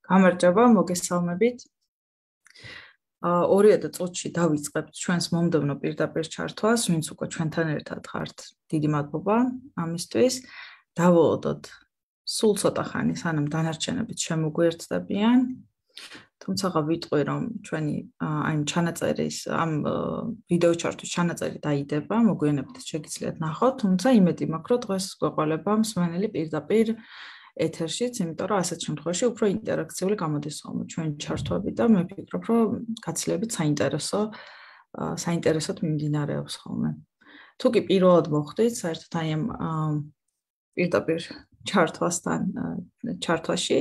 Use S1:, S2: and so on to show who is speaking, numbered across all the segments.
S1: გამარჯობა, მოგესალმებით. 2000 წუთში დავიწყებთ ჩვენს მომდევნო პირდაპირ ჩართვას, ვინც უკვე ჩვენთან ერთად ხართ. დიდი მადლობა ამისთვის. დავუოდოთ სულ ცოტა ხანი, სანამ დანარჩენებიც შემოგვიერთდებიან. თუმცა ვიტყვი, რომ ჩვენი ამ ჩანაწერის, ამ ვიდეო ჩართვის ჩანაწერი დაიდება, მოგვიანებით შეგიძლიათ ნახოთ, თუმცა იმედი მაქვს, რომ დღეს გვეყოლება მსმენელი პირდაპირ ეთერშიც, იმიტომ რომ ასეთ შემთხვევაში უფრო ინტერაქციული გამოდის ხოლმე ჩვენი ჩართვები და მე ვფიქრობ, რომ გაცილებით საინტერესოდ მიმდინარეობს ხოლმე. თუ კი პირველად მოხვდით, საერთოდ აი ამ პირდაპირ ჩართვაში,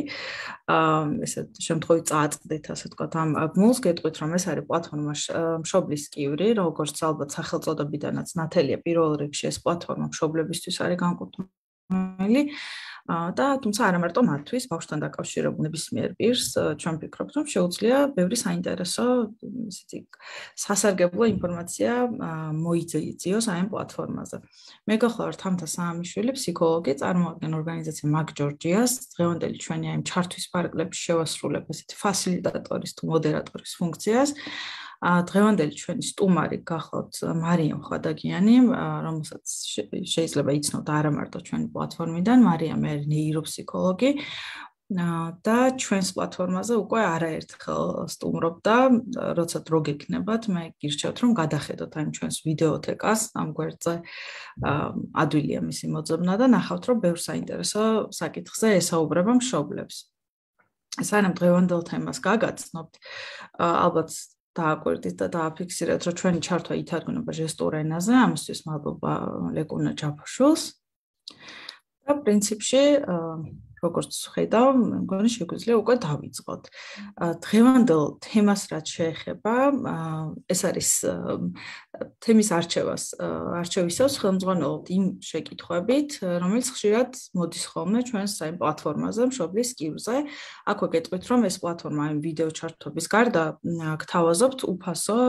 S1: ესეთ შემთხვევით წააწყდით, ასე ვთქვათ, ამ გმულს, გეტყვით, რომ ეს არის პლატფორმა მშობლის კივრი, როგორც ალბათ სახელწოდებიდანაც ნათელია, პირველ რიგში ეს პლატფორმა მშობლებისთვის არის განკუთვნილი. და თუმცა არა მარტო მათთვის, ბავშვთან დაკავშირებულ ნებისმიერ პირს, ჩვენ ვფიქრობთ, რომ შეუძლია ბევრი საინტერესო, ისეთი სასარგებლო ინფორმაცია მოიძიოს აი ამ პლატფორმაზე. მე გახლავართ თამთა საამიშვილი, ფსიქოლოგი, წარმოადგენ ორგანიზაცია Mag Georgias. დღევანდელი ჩვენი აი ამ ჩართვის ფარგლებში შევასრულებ ესეთი ფასილიტატორის თუ მოდერატორის ფუნქციას. დღევანდელი ჩვენი სტუმარი გახლავთ მარიამ ხვადაგიანი, რომელსაც შეიძლება იცნოთ არა მარტო ჩვენი პლატფორმიდან. მარიამ არის ნეიროფსიქოლოგი და ჩვენს პლატფორმაზე უკვე არაერთხელ სტუმრობდა, როცა დრო გექნებათ, მე გირჩევთ, რომ გადახედოთ აი ჩვენს ვიდეოთეკას, ამ გვერდზე ადვილია მისი მოძებნა და ნახავთ, რომ ბევრ საინტერესო საკითხზე ესაუბრება მშობლებს. სანამ დღევანდელ თემას გაგაცნობთ, ალბათ დააკვირდით და დააფიქსირეთ, რომ ჩვენი ჩართვა ითარგმნება ჟესტურ ენაზე, ამისთვის მადლობა ლეკუნა ჯაფაშვილს. და პრინციპში, როგორც ხედავ, მე მგონი შეგვიძლია უკვე დავიწყოთ. დღევანდელ თემას რაც შეეხება, ეს არის თემის არჩევისას ხელმძღვანელობთ იმ შეკითხვებით, რომელიც ხშირად მოდის ხოლმე ჩვენს აი პლატფორმაზე, მშობლის კივრზე. აქვე გეტყვით, რომ ეს პლატფორმა აი ვიდეო ჩართვების გარდა გთავაზობთ უფასო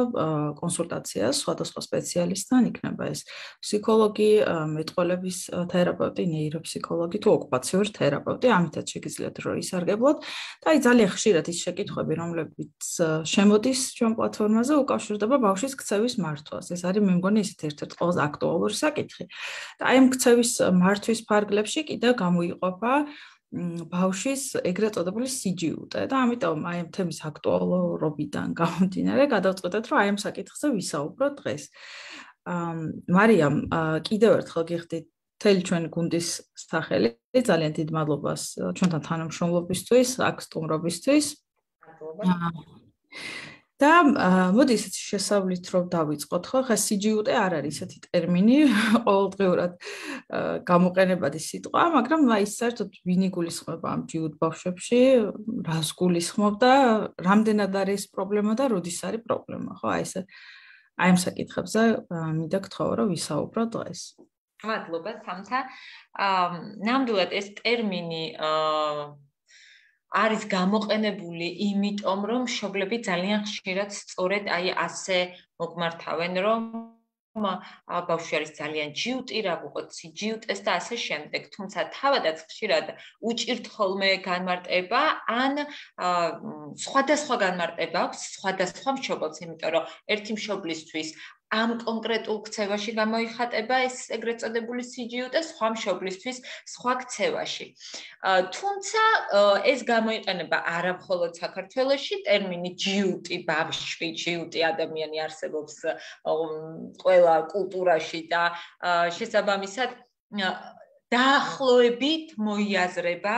S1: კონსულტაციას სხვადასხვა სპეციალისტთან, იქნება ეს ფსიქოლოგი, მეტყველების თერაპევტი, ნეიროფსიქოლოგი თუ ოკუპაციური თერაპევტი. ამითაც შეგიძლიათ რომ ისარგებლოთ და აი ძალიან ხშირად ის შეკითხვები, რომლებიც შემოდის ჩვენ პლატფორმაზე, უკავშირდება ბავშვის ქცევის მართვას. ეს არის მე მგონი ისეთ ერთ-ერთი ყველაზე აქტუალური საკითხი. და აი ამ ქცევის მართვის ფარგლებში კიდევ გამოიყოფა ბავშვის ეგრეთ წოდებული CGUT და ამიტომ აი ამ თემის აქტუალურობიდან გამომდინარე, გადავწყვეტეთ, რომ აი ამ საკითხზე ვისაუბროთ დღეს. მარიამ, კიდევ ერთხელ გიხდით მთელი ჩვენი გუნდის სახელი, ძალიან დიდ მადლობას ჩვენთან თანამშრომლობისთვის, აქ სტუმრობისთვის. და მოდი ისეთი შესავლით რომ დავიწყოთ, ხო? ხა CGUT არ არის ესეთი ტერმინი, ყოველდღიურად გამოყენებადი სიტყვა, მაგრამ აი საერთოდ ვინ იგულისხმება ამ ჯიუტ ბავშვებში, რას გულისხმობდა, რამდენად არის პრობლემა და როდის არის პრობლემა, ხო? აი ესე აი ამ საკითხებზე მინდა გთხოვო რომ ვისაუბროთ დღეს.
S2: მადლობა თამთა. ნამდვილად ეს ტერმინი არის გამოყენებული იმიტომ, რომ მშობლები ძალიან ხშირად სწორედ აი ასე მოგმართავენ, რომ ბავშვი არის ძალიან ჯიუტი, რა ვუყოთ CGUT-ს და ასე შემდეგ. თუმცა თავადაც ხშირად უჭირთ ხოლმე განმარტება, ან სხვადასხვა განმარტება აქვს სხვადასხვა მშობელს, იმიტომ რომ ერთი მშობლისთვის ამ კონკრეტულ ქცევაში გამოიხატება ეს ეგრეთ წოდებული CGUT და სხვა მშობლისთვის სხვა ქცევაში. თუმცა ეს გამოიყენება არა მხოლოდ საქართველოში, ტერმინი ჯიუტი ბავშვი, ჯიუტი ადამიანი არსებობს ყველა კულტურაში და შესაბამისად დაახლოებით მოიაზრება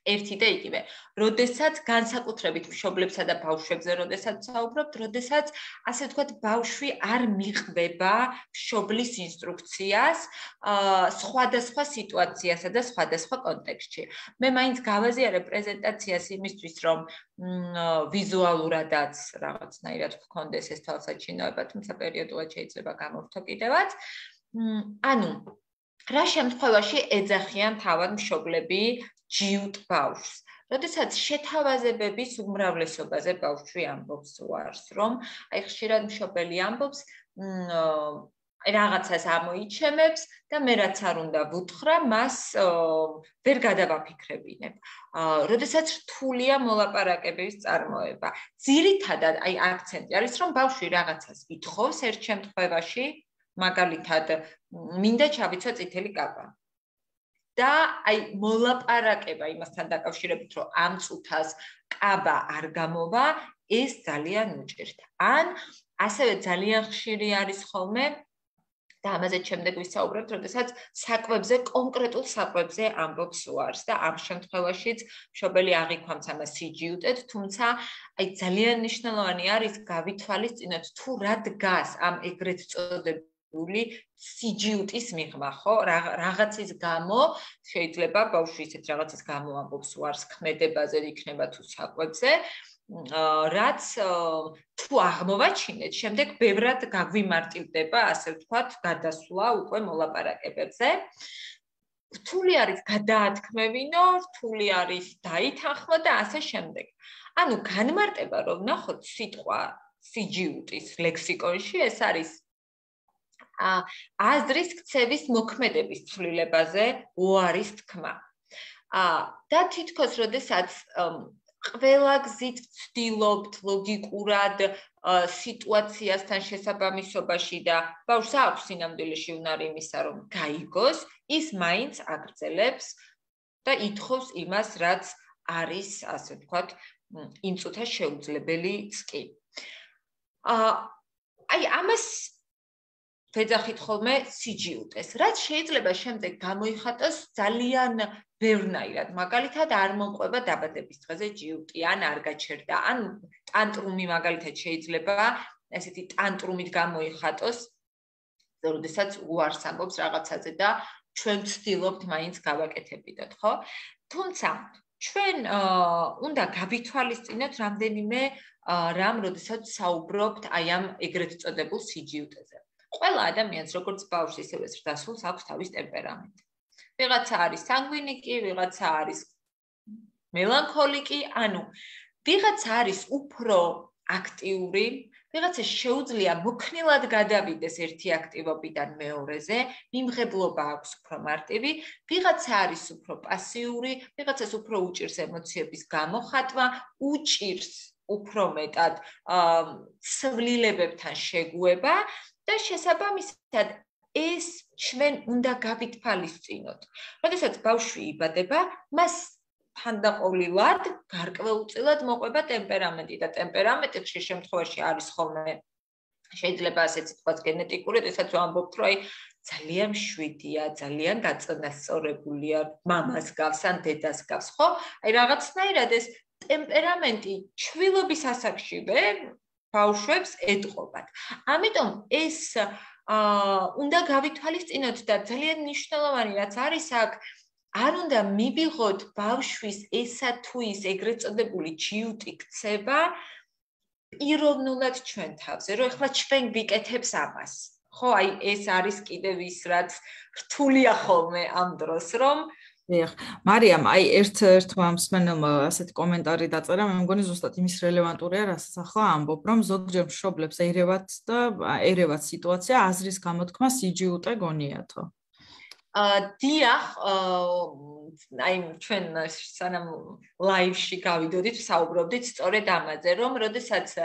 S2: ერთი და იგივე. როდესაც განსაკუთრებით მშობლებსა და ბავშვებზე, როდესაც საუბრობთ, როდესაც ასე ვთქვათ, ბავშვი არ მიყვება მშობლის ინსტრუქციას სხვადასხვა სიტუაციასა და სხვადასხვა კონტექსტში. მე მაინც გავაზიარებ პრეზენტაციას იმისთვის, რომ ვიზუალურადაც რაღაცნაირად გქონდეს ეს თვალსაჩინოება, თუმცა პერიოდულად შეიძლება გამოვთო კიდევაც. ანუ რა შემთხვევაში ეძახიან თავად მშობლები ჯიუტ ბავშვს. როდესაც შეთავაზებების უმრავლესობაზე ბავშვი ამბობს უარს, რომ აი ხშირად მშობელი ამბობს, რაღაცას ამოიჩემებს და მე რაც არ უნდა ვუთხრა, მას ვერ გადავაფიქრებინებ. როდესაც რთულია მოლაპარაკების წარმოება. ძირითადად აი აქცენტი არის, რომ ბავშვი რაღაცას ითხოვს ერთ შემთხვევაში, მაგალითად, მინდა ჩავიცვა წითელი კაბა. და აი მოლაპარაკება იმასთან დაკავშირებით, რომ ამ წუთას კაბა არ გამოვა, ეს ძალიან უჭირთ. ან ასევე ძალიან ხშირი არის ხოლმე და ამაზე შემდეგ ვისაუბრებთ, როდესაც საკვებზე, კონკრეტულ საკვებზე ამბობს უარს და ამ შემთხვევაშიც მშობელი აღიქვამს ამას სიჯიუტედ, თუმცა აი ძალიან მნიშვნელოვანი არის გავითვალისწინოთ თუ რა დგას ამ ეგრეთ წოდებული სიჯიუტის მიღმა, ხო? რაღაცის გამო შეიძლება ბავშვი ისეთ რაღაცის გამო ამბობს უარს ქმედებაზე, იქნება თუ საკვებზე. რაც თუ აღმოვაჩინეთ, შემდეგ ბევრად გაგვიმარტივდება, ასე ვთქვათ, გადასვლა უკვე მოლაპარაკებებზე. რთული არის გადაათქმევინო, რთული არის დაითანხმო და ასე შემდეგ. ანუ განმარტება, რომ ნახოთ სიტყვა სიჯიუტის ლექსიკონში, ეს არის აზრის ქცევის მოქმედების ცვლილებაზე უარის თქმა. და თითქოს როდესაც ყველა გზით ვცდილობთ ლოგიკურად სიტუაციასთან შესაბამისობაში და ბავშვს აქვს სინამდვილეში უნარი იმისა, რომ გაიგოს, ის მაინც აგრძელებს და ითხოვს იმას, რაც არის, ასე ვთქვათ, იმ წუთას შეუძლებელიც კი. აი ამას ვეძახით ხოლმე სიჯიუტეს, რაც შეიძლება შემდეგ გამოიხატოს ძალიან ბევრნაირად. მაგალითად, არ მომყვება დაბადების დღეზე ჯიუტი, ან არ გაჩერდა, ან ტანტრუმი მაგალითად შეიძლება ესეთი ტანტრუმით გამოიხატოს, როდესაც უარს ამბობს რაღაცაზე და ჩვენ ვცდილობთ მაინც გავაკეთებინოთ, ხო? თუმცა ჩვენ უნდა გავითვალისწინოთ რამდენიმე რამ, როდესაც საუბრობთ აი ამ ეგრეთ წოდებულ სიჯიუტეზე. ყველა ადამიანს, როგორც ბავშვს, ისევე ზრდასრულს აქვს თავის ტემპერამენტი. ვიღაცა არის სანგვინიკი, ვიღაცა არის მელანქოლიკი, ანუ ვიღაცა არის უფრო აქტიური, ვიღაცა შეუძლია მოქნილად გადავიდეს ერთი აქტივობიდან მეორეზე, მიმღებლობა აქვს უფრო მარტივი, ვიღაცა არის უფრო პასიური, ვიღაცას უფრო უჭირს ემოციების გამოხატვა, უჭირს უფრო მეტად ცვლილებებთან შეგუება და შესაბამისად ეს ჩვენ უნდა გავითვალისწინოთ. როდესაც ბავშვი იბადება, მას თანდაყოლილად, გარკვეულწილად მოყვება ტემპერამენტი და ტემპერამენტი ხშირ შემთხვევაში არის ხოლმე შეიძლება ასეც თქვას გენეტიკური, როდესაც ვამბობთ, რომ აი ძალიან მშვიდია, ძალიან გაწონასწორებულია, მამას გავს ან დედას გავს, ხო? აი რაღაცნაირად ეს ტემპერამენტი ჩვილობის ასაკშივე ბავშვებს ეტყობათ. ამიტომ ეს უნდა გავითვალისწინოთ და ძალიან მნიშვნელოვანი რაც არის აქ, არ უნდა მივიღოთ ბავშვის ესა თუ ის ეგრეთ წოდებული ჯიუტი ქცევა პიროვნულად ჩვენ თავზე, რომ ეხლა ჩვენ ვიკეთებს ამას. ხო, აი ეს არის კიდევ ის რაც რთულია ხოლმე ამ დროს, რომ
S1: დიახ, მარიამ, აი ერთ-ერთმა მსმენელმა ასეთი კომენტარი დაწერა, მე მგონი ზუსტად იმის რელევანტურია, რასაც ახლა ამბობ, რომ ზოგჯერ მშობლებს ერევათ სიტუაცია აზრის გამოთქმა სიჯიუტე გონიათო.
S2: დიახ, აი ჩვენ სანამ ლაივში გავიდოდით, საუბრობდით სწორედ ამაზე, რომ როდესაც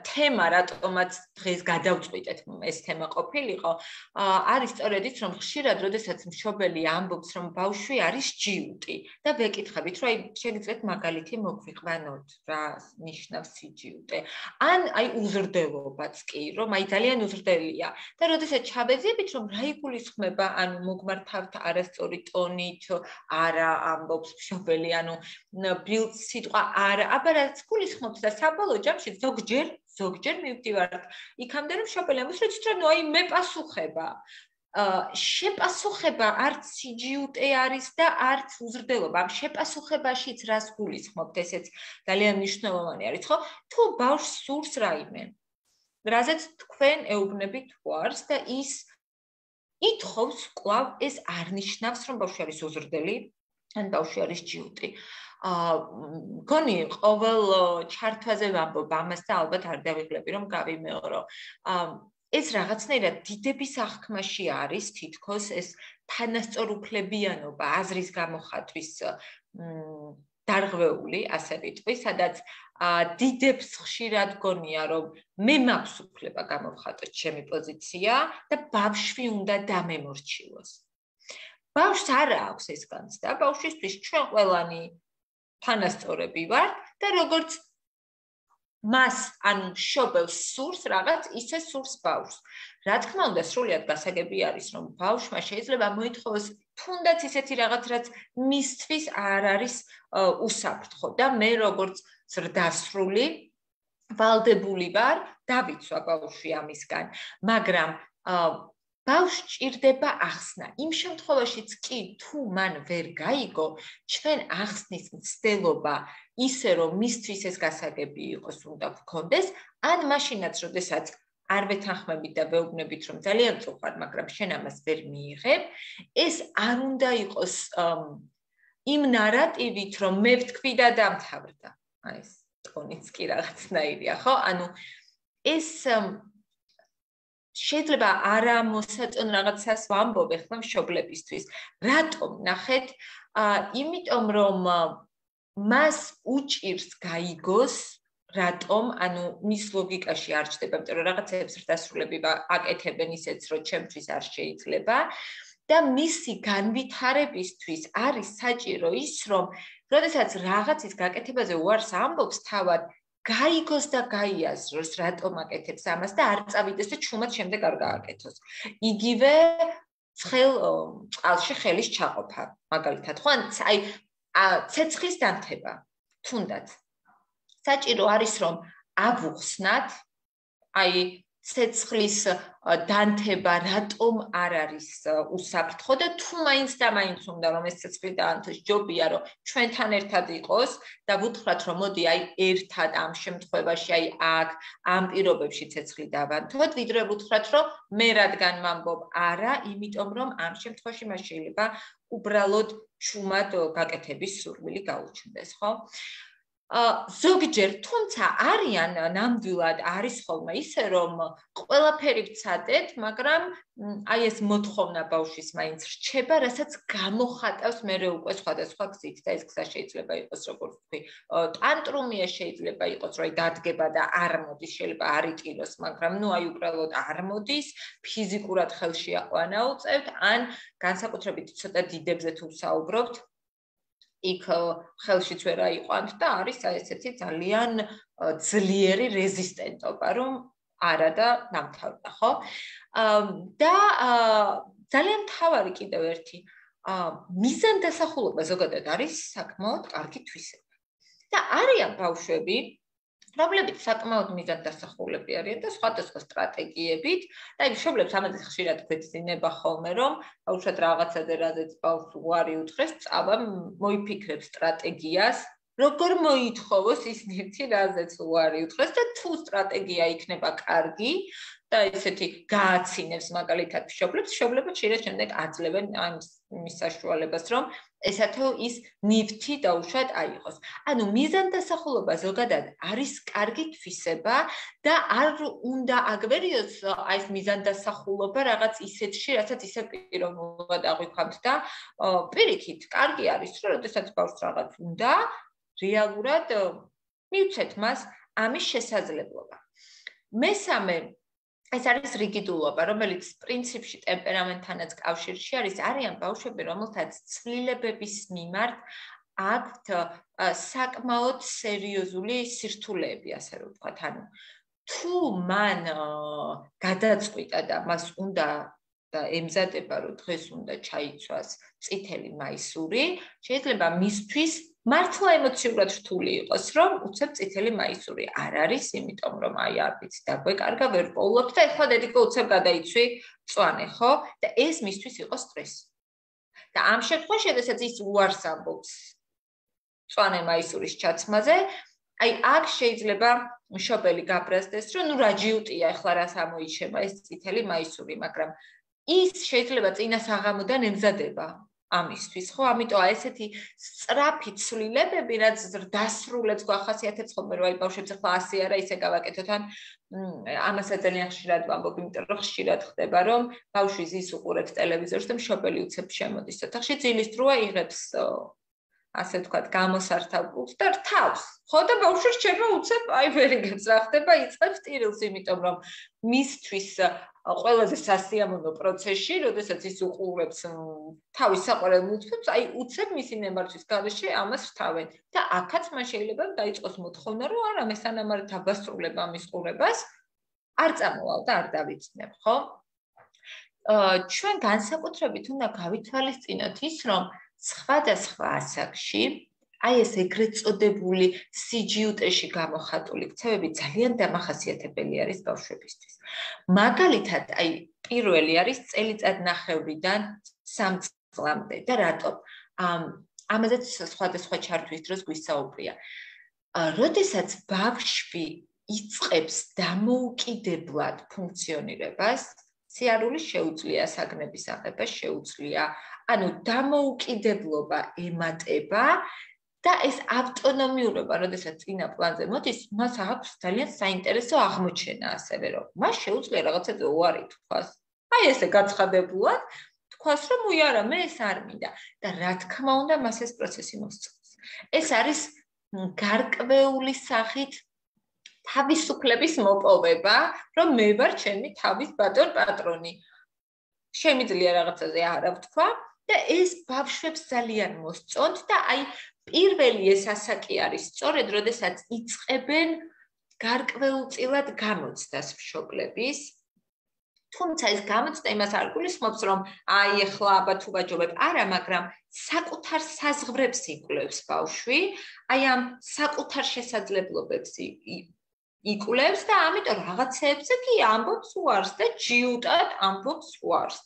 S2: თემა რატომაც დღეს გადავწყვიტეთ ეს თემა ყოფილიყო, არის სწორედ ის, რომ ხშირად როდესაც მშობელი ამბობს, რომ ბავშვი არის ჯიუტი და ვეკითხებით, რომ აი შეგიძლიათ მაგალითი მოგვიყვანოთ, რა ნიშნავს სიჯიუტე. ან აი უზრდელობაც კი, რომ აი ძალიან უზრდელია და როდესაც ჩავეზიებით, რომ რა იგულისხმება, ანუ მოგმართავთ არასწორი ტონით, არა ამბობს მშობელი, ანუ ბილდ სიტყვა არა, აბა რაც გულისხმობს და საბოლოო ჯამში ზოგჯერ მივდივართ იქამდე რომ მშობელი ამბობს რომ ცოტა აი მე პასუხება. შეპასუხება არც სიჯიუტე არის და არც უზრდელობა. ამ შეპასუხებაშიც რას გულისხმობთ, ესეც ძალიან მნიშვნელოვანი არის, ხო? თუ ბავშვს სურს რაიმე, რაზეც თქვენ ეუბნებით უარს და ის ითხოვს კვლავ, ეს არ ნიშნავს რომ ბავშვი არის უზრდელი ან ბავშვი არის ჯიუტი. გონი ყოველ ჩართვაზე ვამბობ ამას და ალბათ არ დავიღლები რომ გავიმეორო. ეს რაღაცნაირად დიდების აღქმაში არის თითქოს ეს თანასწორუფლებიანობა, აზრის გამოხატვის დარღვეული, ასე ვიტყვი, სადაც დიდებს ხშირად გონია, რომ მე მაქვს უფლება გამოვხატოთ ჩემი პოზიცია და ბავშვი უნდა დამემორჩილოს. ბავშვს არ აქვს ეს განცდა, ბავშვისთვის ჩვენ ყველანი თანასწორები ვართ და როგორც მას ანუ მშობელს სურს რაღაც, ისე სურს ბავშვს. რა თქმა უნდა, სრულიად გასაგები არის, რომ ბავშვმა შეიძლება მოითხოვოს თუნდაც ისეთი რაღაც, რაც მისთვის არ არის უსაფრთხო და მე როგორც ზრდასრული ვალდებული ვარ, დავიცვა ბავშვი ამისგან, მაგრამ ბავშვს ჭირდება ახსნა. იმ შემთხვევაშიც კი, თუ მან ვერ გაიგო, ჩვენ ახსნის მცდელობა ისე, რომ მისთვის ეს გასაგები იყოს, უნდა გქონდეს, ან მაშინაც, როდესაც არ ვეთანხმებით და ვეუბნებით, რომ ძალიან წუხარ, მაგრამ შენ ამას ვერ მიიღებ, ეს არ უნდა იყოს იმ ნარატივით, რომ მე ვთქვი და დამთავრდა. აი ეს ტონიც კი რაღაცნაირია, ხო? ანუ ეს შეიძლება არა მოსაწონ რაღაცას ვამბობ ახლა მშობლებისთვის. რატომ? ნახეთ, იმიტომ რომ მას უჭირს გაიგოს, რატომ, ანუ მის ლოგიკაში არ ჩდება, იმიტომ რომ რაღაცებს დასრულები აკეთებენ ისეც, რომ ჩემთვის არ შეიძლება და მისი განვითარებისთვის არის საჭირო ის, რომ როდესაც რაღაცის გაკეთებაზე უარს ამბობს, თავად გაიგოს და გაიაზროს, რატომ აკეთებს ამას და არ წავიდეს და ჩუმად შემდეგ არ გააკეთოს. იგივე ცხელ წყალში ხელის ჩაყოფა, მაგალითად, ხო? აი, ცეცხლის დამთება, თუნდაც. საჭირო არის, რომ ავუხსნათ, აი, ცეცხლის დანთება რატომ არ არის უსაფრთხო და თუ მაინც და მაინც უნდა რომ ეს ცეცხლი დაანთოს, ჯობია რომ ჩვენთან ერთად იყოს და ვუთხრათ რომ მოდი აი ერთად ამ შემთხვევაში აი აქ ამ პირობებში ცეცხლი დავანთოთ, ვიდრე ვუთხრათ რომ მე რადგან ვამბობ არა, იმიტომ რომ ამ შემთხვევაში მას შეიძლება უბრალოდ ჩუმად გაკეთების სურვილი გაუჩნდეს, ხო? ზოგჯერ, თუმცა არიან ნამდვილად არის ხოლმე ისე, რომ ყველაფერი ვცადეთ, მაგრამ აი ეს მოთხოვნა ბავშვის მაინც რჩება, რასაც გამოხატავს მერე უკვე სხვადასხვა გზით და ეს გზა შეიძლება იყოს, როგორც ვთქვი, ტანტრუმია შეიძლება იყოს, რომ დადგება და არ მოდის, შეიძლება არ იტილოს, მაგრამ ნუ აი უბრალოდ არ მოდის, ფიზიკურად ხელში აყვანაუწევთ, ან განსაკუთრებით ცოტა დიდებზე თუ საუბრობთ, იქ ხელშიც ვერ აიყვანთ და არის ესეთი ძალიან ძლიერი რეზისტენტობა, რომ არა და დამთავრდა, ხო? და ძალიან მთავარი კიდევ ერთი მიზანდასახულობა ზოგადად არის საკმაოდ კარგი თვისება. და არიან ბავშვები, რომლებიც საკმაოდ მიზანდასახულები არიან და სხვადასხვა სტრატეგიებით და იმ მშობლებს ამაზე ხშირად გვეცინება ხოლმე, რომ უშუალოდ რაღაცაზე რაზეც ბავშვს უარი უთხრეს, წავა მოიფიქრებს სტრატეგიას, როგორ მოითხოვოს ის ნივთი, რაზეც უარი უთხრეს და თუ სტრატეგია იქნება კარგი და ესეთი გააცინებს მაგალითად მშობლებს, მშობლები ხშირად შემდეგ აძლევენ მის საშუალებას, რომ ესათო ის ნივთი დაუშვათ აიღოს. ანუ მიზანდასახულობა ზოგადად არის კარგი თვისება და არ უნდა აგვერიოს აი ეს მიზანდასახულობა რაღაც ისეთში, რასაც ისე პიროვნულად აღვიქვამთ და პირიქით, კარგი არის, რომ როდესაც ბავშვს რაღაც უნდა, რეალურად მივცეთ მას ამის შესაძლებლობა. მესამე ეს არის რიგიდულობა, რომელიც პრინციპში ტემპერამენტთანაც კავშირში არის, არიან ბავშვები, რომელთაც ცვლილებების მიმართ აქვთ საკმაოდ სერიოზული სირთულეები, ასე რომ ვთქვათ, ანუ თუ მან გადაწყვიტა და მას უნდა და ემზადება, რომ დღეს უნდა ჩაიცვას წითელი მაისური, შეიძლება მისთვის მართლა ემოციურად რთული იყოს, რომ უცებ წითელი მაისური არ არის, იმიტომ რომ აი არ ვიცი, დაგვეკარგა, ვერ პოულობთ და ეხლა დედიკო უცებ გადაიცვი მწვანე, ხო? და ეს მისთვის იყო სტრესი. და ამ შემთხვევაში, როდესაც ის უარს ამბობს მწვანე მაისურის ჩაცმაზე, აი აქ შეიძლება მშობელი გაბრაზდეს, რომ ნუ რა ჯიუტია, ეხლა რას ამოიჩება ეს წითელი მაისური, მაგრამ ის შეიძლება წინა საღამოდან ემზადება. ამისთვის, ხო? ამიტომ ესეთი სწრაფი ცვლილებები, რაც დასრულებს გვახასიათებს ხოლმე, რომ აი ბავშვებს ახლა 100 არა ისე გავაკეთოთ, ან ამასაც ძალიან ხშირად ვამბობ, იმიტომ რომ ხშირად ხდება, რომ ბავშვი ზის უყურებს ტელევიზორს და მშობელი უცებ შემოდის. ოთახში ძილის დროა იღებს ასე ვთქვათ, გამოსართავ პულს და რთავს. ხო და ბავშვი რჩება უცებ, აი ვერ იგებს რა ხდება, იწყებს ტირილს, იმიტომ რომ მისთვის ყველაზე სასიამოვნო პროცესში, როდესაც ის უყურებს თავის საყვარელ მულტფილმს, აი უცებ მისი ნებართვის გარეშე ამას რთავენ. და აქაც მან შეიძლება დაიწყოს მოთხოვნა, რომ არა, მე სანამ არ დავასრულებ ამის ყურებას, არ წამოვალ და არ დავიცნებ, ხო? ჩვენ განსაკუთრებით უნდა გავითვალისწინოთ ის, რომ სხვადასხვა ასაკში აი ეს ეგრეთ წოდებული CGUT-ში გამოხატული ქცევები ძალიან დამახასიათებელი არის ბავშვებისთვის. მაგალითად, აი პირველი არის წელიწადნახევრიდან 3 წლამდე და რატომ? ამაზეც სხვადასხვა ჩართვის დროს გვისაუბრია. როდესაც ბავშვი იწყებს დამოუკიდებლად ფუნქციონირებას, სიარული შეუძლია საგნების აღება, შეუძლია, ანუ დამოუკიდებლობა ემატება და ეს ავტონომიურობა, როდესაც წინა პლანზე მოდის, მას აქვს ძალიან საინტერესო აღმოჩენა ასევე, რომ მას შეუძლია რაღაცაზე უარი თქვას. აი ესე გაცხადებულად თქვას, რომ უი არა, მე ეს არ მინდა და რა თქმა უნდა, მას ეს პროცესი მოსწონს. ეს არის გარკვეული სახით თავისუფლების მოპოვება, რომ მე ვარ ჩემი თავის ბატონ პატრონი. შემიძლია რაღაცაზე არა ვთქვა და ეს ბავშვებს ძალიან მოსწონთ და აი პირველი ეს ასაკი არის სწორედ, როდესაც იწყებენ გარკვეულწილად გამოცდას მშობლების. თუმცა ეს გამოცდა იმას არ გულისხმობს, რომ აი ახლა აბა თუ ვაჯობებ, არა, მაგრამ საკუთარ საზღვრებს იკვლევს ბავშვი, აი ამ საკუთარ შესაძლებლობებს იკვლევს და ამიტომ რაღაცეებზე კი ამბობს უარს და ჯიუტად ამბობს უარს.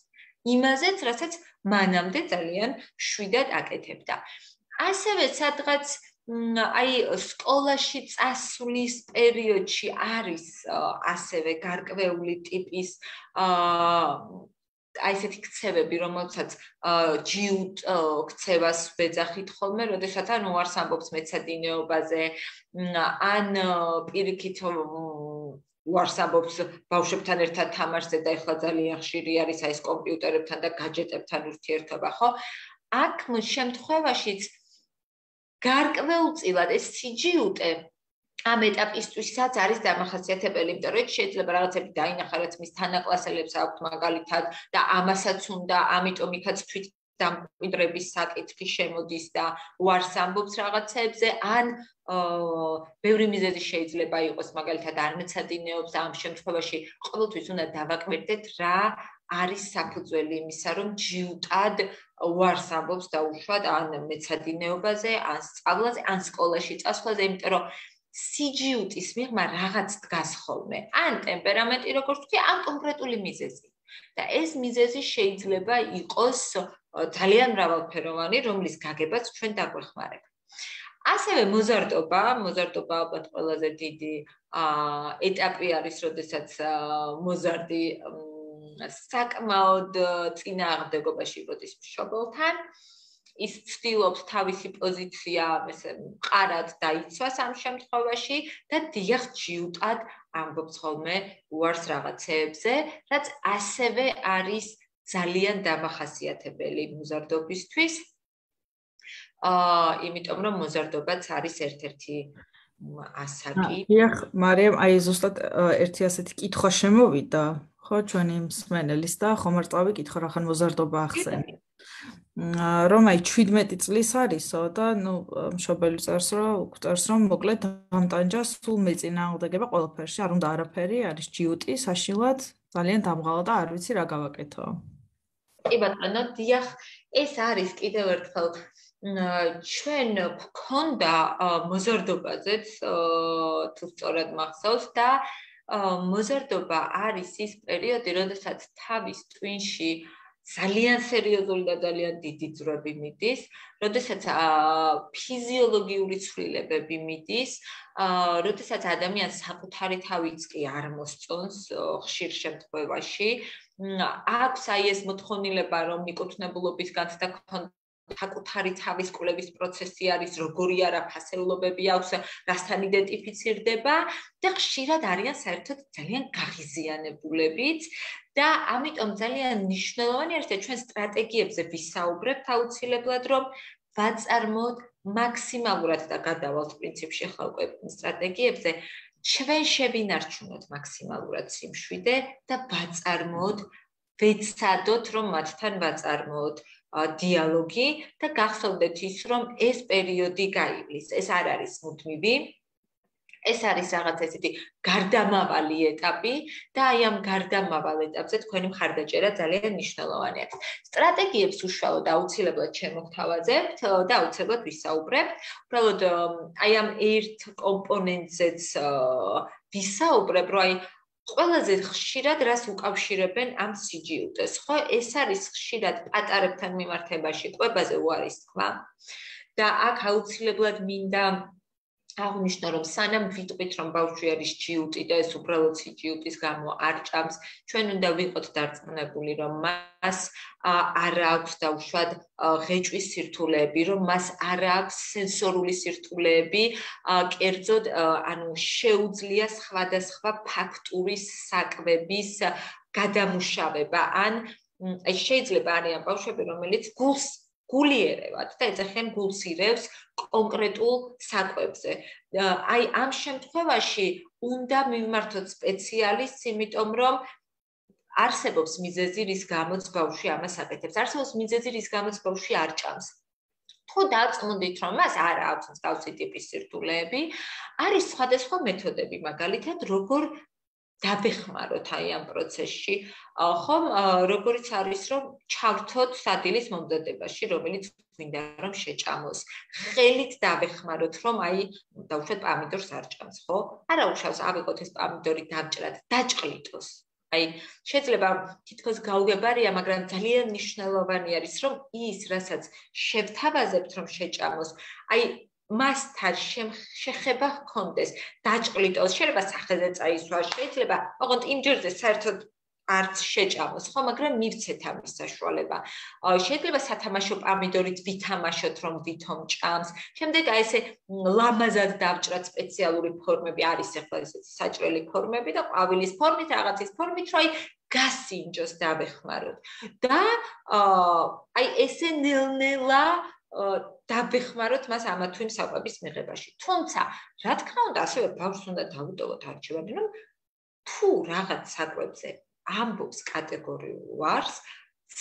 S2: იმაზეც, რასაც მანამდე ძალიან შვიდად აკეთებდა. ასევე სადღაც აი სკოლაში წასვლის პერიოდში არის ასევე გარკვეული ტიპის აი ესეთი ქცევები, რომელსაც ჯიუტ ქცევას ვეძახით ხოლმე, როდესაც ან უარს ამბობს მეცადინეობაზე, ან პირიქით უარს ამბობს ბავშვებთან ერთად თამაშზე და ეხლა ძალიან ხშირი არის აი ეს კომპიუტერებთან და გაჯეტებთან ურთიერთობა, ხო? აქ შემთხვევაშიც გარკვეულწილად ეს CGUT ამ ეტაპისთვისაც არის დამახასიათებელი, იმიტომ რომ შეიძლება რაღაცები დაინახა, რაც მის თანაკლასელებს აქვთ მაგალითად და ამასაც უნდა, ამიტომ იქაც თვით დამკვიდრების საკითხი შემოდის და უარს ამბობს რაღაცებზე, ან ბევრი მიზეზი შეიძლება იყოს, მაგალითად არ მეცადინეობს და ამ შემთხვევაში ყოველთვის უნდა დავაკვირდეთ რა არის საფუძველი იმისა, რომ ჯიუტად უარს ამბობს დაუშვათ ან მეცადინეობაზე, ან სწავლაზე, ან სკოლაში წასვლაზე, იმიტომ რომ CGUT-ის მიღმა რაღაც დგას ხოლმე, ან ტემპერამენტი, როგორც ვთქვი, ან კონკრეტული მიზეზი. და ეს მიზეზი შეიძლება იყოს ძალიან მრავალფეროვანი, რომლის გაგებაც ჩვენ დაგვეხმარება. ასევე მოზარდობა ალბათ ყველაზე დიდი ეტაპი არის, როდესაც მოზარდი საკმაოდ წინააღმდეგობაში მოდის მშობელთან. ის ცდილობს თავისი პოზიცია მყარად დაიცვას ამ შემთხვევაში და დიახ ჯიუტად ამბობს ხოლმე უარს რაღაცეებზე, რაც ასევე არის ძალიან დამახასიათებელი მოზარდობისთვის. იმიტომ რომ მოზარდობაც არის ერთ-ერთი ასაკი.
S1: დიახ, მარიამ, აი ზუსტად ერთი ასეთი კითხვა შემოვიდა, ხო, ჩვენი მსმენელის და ხომ არ წავი კითხო რა ხან მოზარდობა ახსენე. რომ აი 17 წლის არისო და ნუ მშობელი წერს რომ მოკლედ დამტანჯა სულ მეწინააღმდეგება ყველაფერში, არ უნდა არაფერი, არის ჯიუტი, საშინლად, ძალიან დამღალა და არ ვიცი რა გავაკეთო.
S2: კი ბატონო, დიახ, ეს არის კიდევ ერთხელ ჩვენ გვქონდა მოზარდობაზეც თუ სწორად მახსოვს და მოზარდობა არის ის პერიოდი, როდესაც თავის ტვინში ძალიან სერიოზული და ძალიან დიდი ძვრები მიდის, როდესაც ფიზიოლოგიური ცვლილებები მიდის, როდესაც ადამიანს საკუთარი თავიც კი არ მოსწონს ხშირ შემთხვევაში აქვს აი ეს მოთხოვნილება, რომ მიკუთვნებულობისგან და საკუთარი თავის კვლევის პროცესი არის, როგორი არა ფასეულობები აქვს, რასთან იდენტიფიცირდება და ხშირად არიან საერთოდ ძალიან გაღიზიანებულებიც და ამიტომ ძალიან მნიშვნელოვანი არის და ჩვენ სტრატეგიებზე ვისაუბრებთ აუცილებლად, რომ ვაწარმოოთ მაქსიმალურად და გადავალთ პრინციპში ახლა უკვე სტრატეგიებზე ჩვენ შევინარჩუნოთ მაქსიმალურად სიმშვიდე და ვაწარმოოთ ვეცადოთ რომ მათთან ვაწარმოოთ დიალოგი და გახსოვდეთ ის რომ ეს პერიოდი გაივლის ეს არ არის მუდმივი ეს არის რაღაც ესეთი გარდამავალი ეტაპი და აი ამ გარდამავალ ეტაპზე თქვენი მხარდაჭერა ძალიან მნიშვნელოვანია. სტრატეგიებს უშუალოდ აუცილებლად შემოგთავაზებთ და აუცილებლად ვისაუბრებთ. უბრალოდ აი ამ ერთ კომპონენტზეც ვისაუბრებ, რომ აი ყველაზე ხშირად რას უკავშირებენ ამ CGUT-ს, ხო? ეს არის ხშირად პატარებთან მიმართებაში ყვებაზე უარის თქმა და აქ აუცილებლად მინდა აღნიშნო რომ სანამ ვიტყვით რომ ბავშვი არის GUT და ეს უბრალოდ CGUT-ის გამო არ ჭამს, ჩვენ უნდა ვიყოთ დარწმუნებული რომ მას არ აქვს დაუშვად ღეჭვის სირთულეები, რომ მას არ აქვს სენსორული სირთულეები, კერძოდ ანუ შეუძლია სხვადასხვა ფაქტურის საკვების გადამუშავება, ან შეიძლება არიან ბავშვები, რომელიც გულიერებად და ეძახიან გულს ირევს კონკრეტულ საკვებზე. აი ამ შემთხვევაში უნდა მივმართოთ სპეციალისტს, იმიტომ რომ არსებობს მიზეზი, რის გამოც ბავშვი ამას აკეთებს. არსებობს მიზეზი, რის გამოც ბავშვი არ ჭამს. თუ დარწმუნდით, რომ მას არ აქვს მსგავსი ტიპის სირთულეები, არის სხვადასხვა მეთოდები, მაგალითად, როგორ დავეხმაროთ აი ამ პროცესში, ხომ, როგორიც არის, რომ ჩავრთოთ სადილის მომზადებაში, რომელიც გვინდა რომ შეჭამოს. ხელით დავეხმაროთ, რომ აი დავუშვათ პამიდორს არ ჭამს, ხო? არა უშავს ავიღოთ ეს პამიდორი დავჭრათ, დაჭყლიტოს. აი შეიძლება თითქოს გაუგებარია, მაგრამ ძალიან მნიშვნელოვანი არის, რომ ის, რასაც შევთავაზებთ, რომ შეჭამოს, აი მასთან შეხება ჰქონდეს, დაჭყლიტოს, შეიძლება სახეზე წაისვა, შეიძლება, ოღონდ იმ ჯერზე საერთოდ არც შეჭამოს, ხო, მაგრამ მივცეთ ამის საშუალება. შეიძლება სათამაშო პამიდორით ვითამაშოთ, რომ ვითომ ჭამს. შემდეგ აი ესე ლამაზად დავჭრათ სპეციალური ფორმები, არის ახლა ესეთი საჭრელი ფორმები და ყვავილის ფორმით, რაღაცის ფორმით, რომ აი გასინჯოს დავეხმაროთ. და აი ესე ნელ-ნელა დავეხმაროთ მას ამა თუ იმ საკვების მიღებაში. თუმცა, რა თქმა უნდა, ასევე ბავშვს უნდა დავუტოვოთ არჩევანი, რომ თუ რაღაც საკვებზე ამბობს კატეგორიულ ვარს,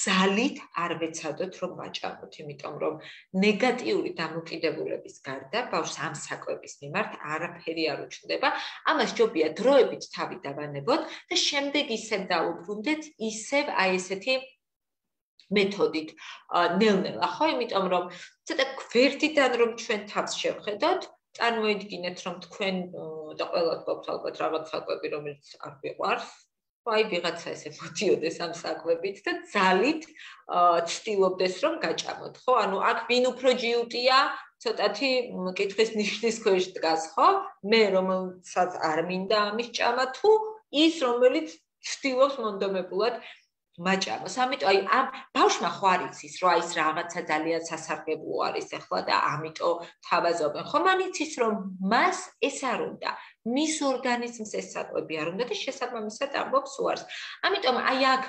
S2: ძალით არ ვეცადოთ რომ ვაჭამოთ, იმიტომ რომ ნეგატიური დამოკიდებულების გარდა ბავშვს ამ საკვების მიმართ არაფერი არ უჩნდება. ამას ჯობია დროებით თავი დავანებოთ და შემდეგ ისევ დავუბრუნდეთ, ისევ აი ესეთი მეთოდით ნელ-ნელა, ხო, იმიტომ რომ ცოტა გვერდიდან რომ ჩვენ თავს შევხედოთ, წარმოიდგინეთ რომ თქვენ და ყველას გვაქვს ალბათ რაღაც საკვები, რომელიც არ გვიყვარს. აი ვიღაცა ესე მოდიოდეს ამ საკვებით და ძალით ცდილობდეს რომ გაჭამოთ, ხო? ანუ აქ ვინ უფრო GUT-ია, ცოტათი კითხვის ნიშნის ქვეშ დგას, ხო? მე რომელსაც არ მინდა ამის ჭამა თუ ის რომელიც ცდილობს მონდომებულად მაჭამოს. ამიტომ აი ამ ბავშვმა ხო არ იცის, რომ აი ეს რაღაცა ძალიან სასარგებლო არის ახლა და ამიტომ თავაზობენ. ხო, მან იცის, რომ მას ეს არ უნდა. მის ორგანიზმს ეს საკვები არ უნდა და შესაბამისად ამბობს უარს. ამიტომ აი აქ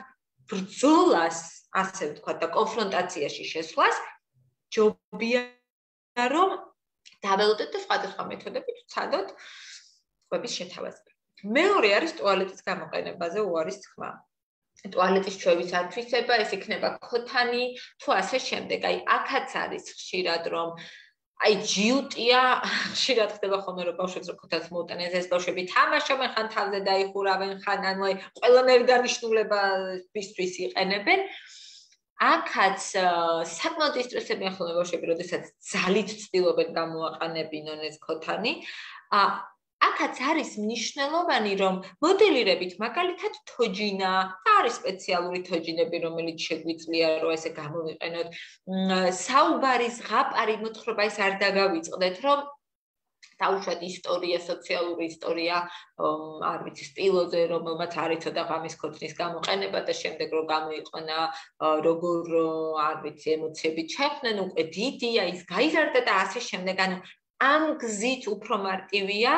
S2: ბრძოლას, ასე ვთქვათ, და კონფრონტაციაში შესვლას ჯობია რომ დაველოდოთ და სხვადასხვა მეთოდებით ვცადოთ კვების შეთავაზება. მეორე არის ტუალეტის გამოყენებაზე უარის თქმა. ტუალეტის ჩვევის ათვისება, ეს იქნება ქოთანი, თუ ასე შემდეგ. აი აქაც არის ხშირად რომ აი GUT-ია, ხშირად ხდება ხოლმე რომ ბავშვებს რო ქოთანს მოუტანეს, ეს ბავშვები თამაშობენ, ხან თავზე დაიხურავენ, ხან ანუ აი ყველანაირი დანიშნულებისთვის იყენებენ. აქაც საკმაოდ ისტრესებიან ხოლმე ბავშვები, როდესაც ძალით ცდილობენ გამოაყენებინონ ეს ქოთანი. აქაც არის მნიშვნელოვანი, რომ მოდელირებით მაგალითად თოჯინა, არის სპეციალური თოჯინები, რომელიც შეგვიძლია რომ ესე გამოვიყენოთ. საუბარი, ზღაპარი, მოთხრობა ეს არ დაგავიწყდეთ, რომ დაუშვათ ისტორია, სოციალური ისტორია, არ ვიცი, სტილოზე, რომელმაც არ იცოდა ღამის ქოთნის გამოყენება და შემდეგ რომ გამოიყენა, როგორ არ ვიცი, ემოციები ჩახვდნენ, უკვე დიდია, ის გაიზარდა და ასე შემდეგ. ანუ ამ გზით უფრო მარტივია,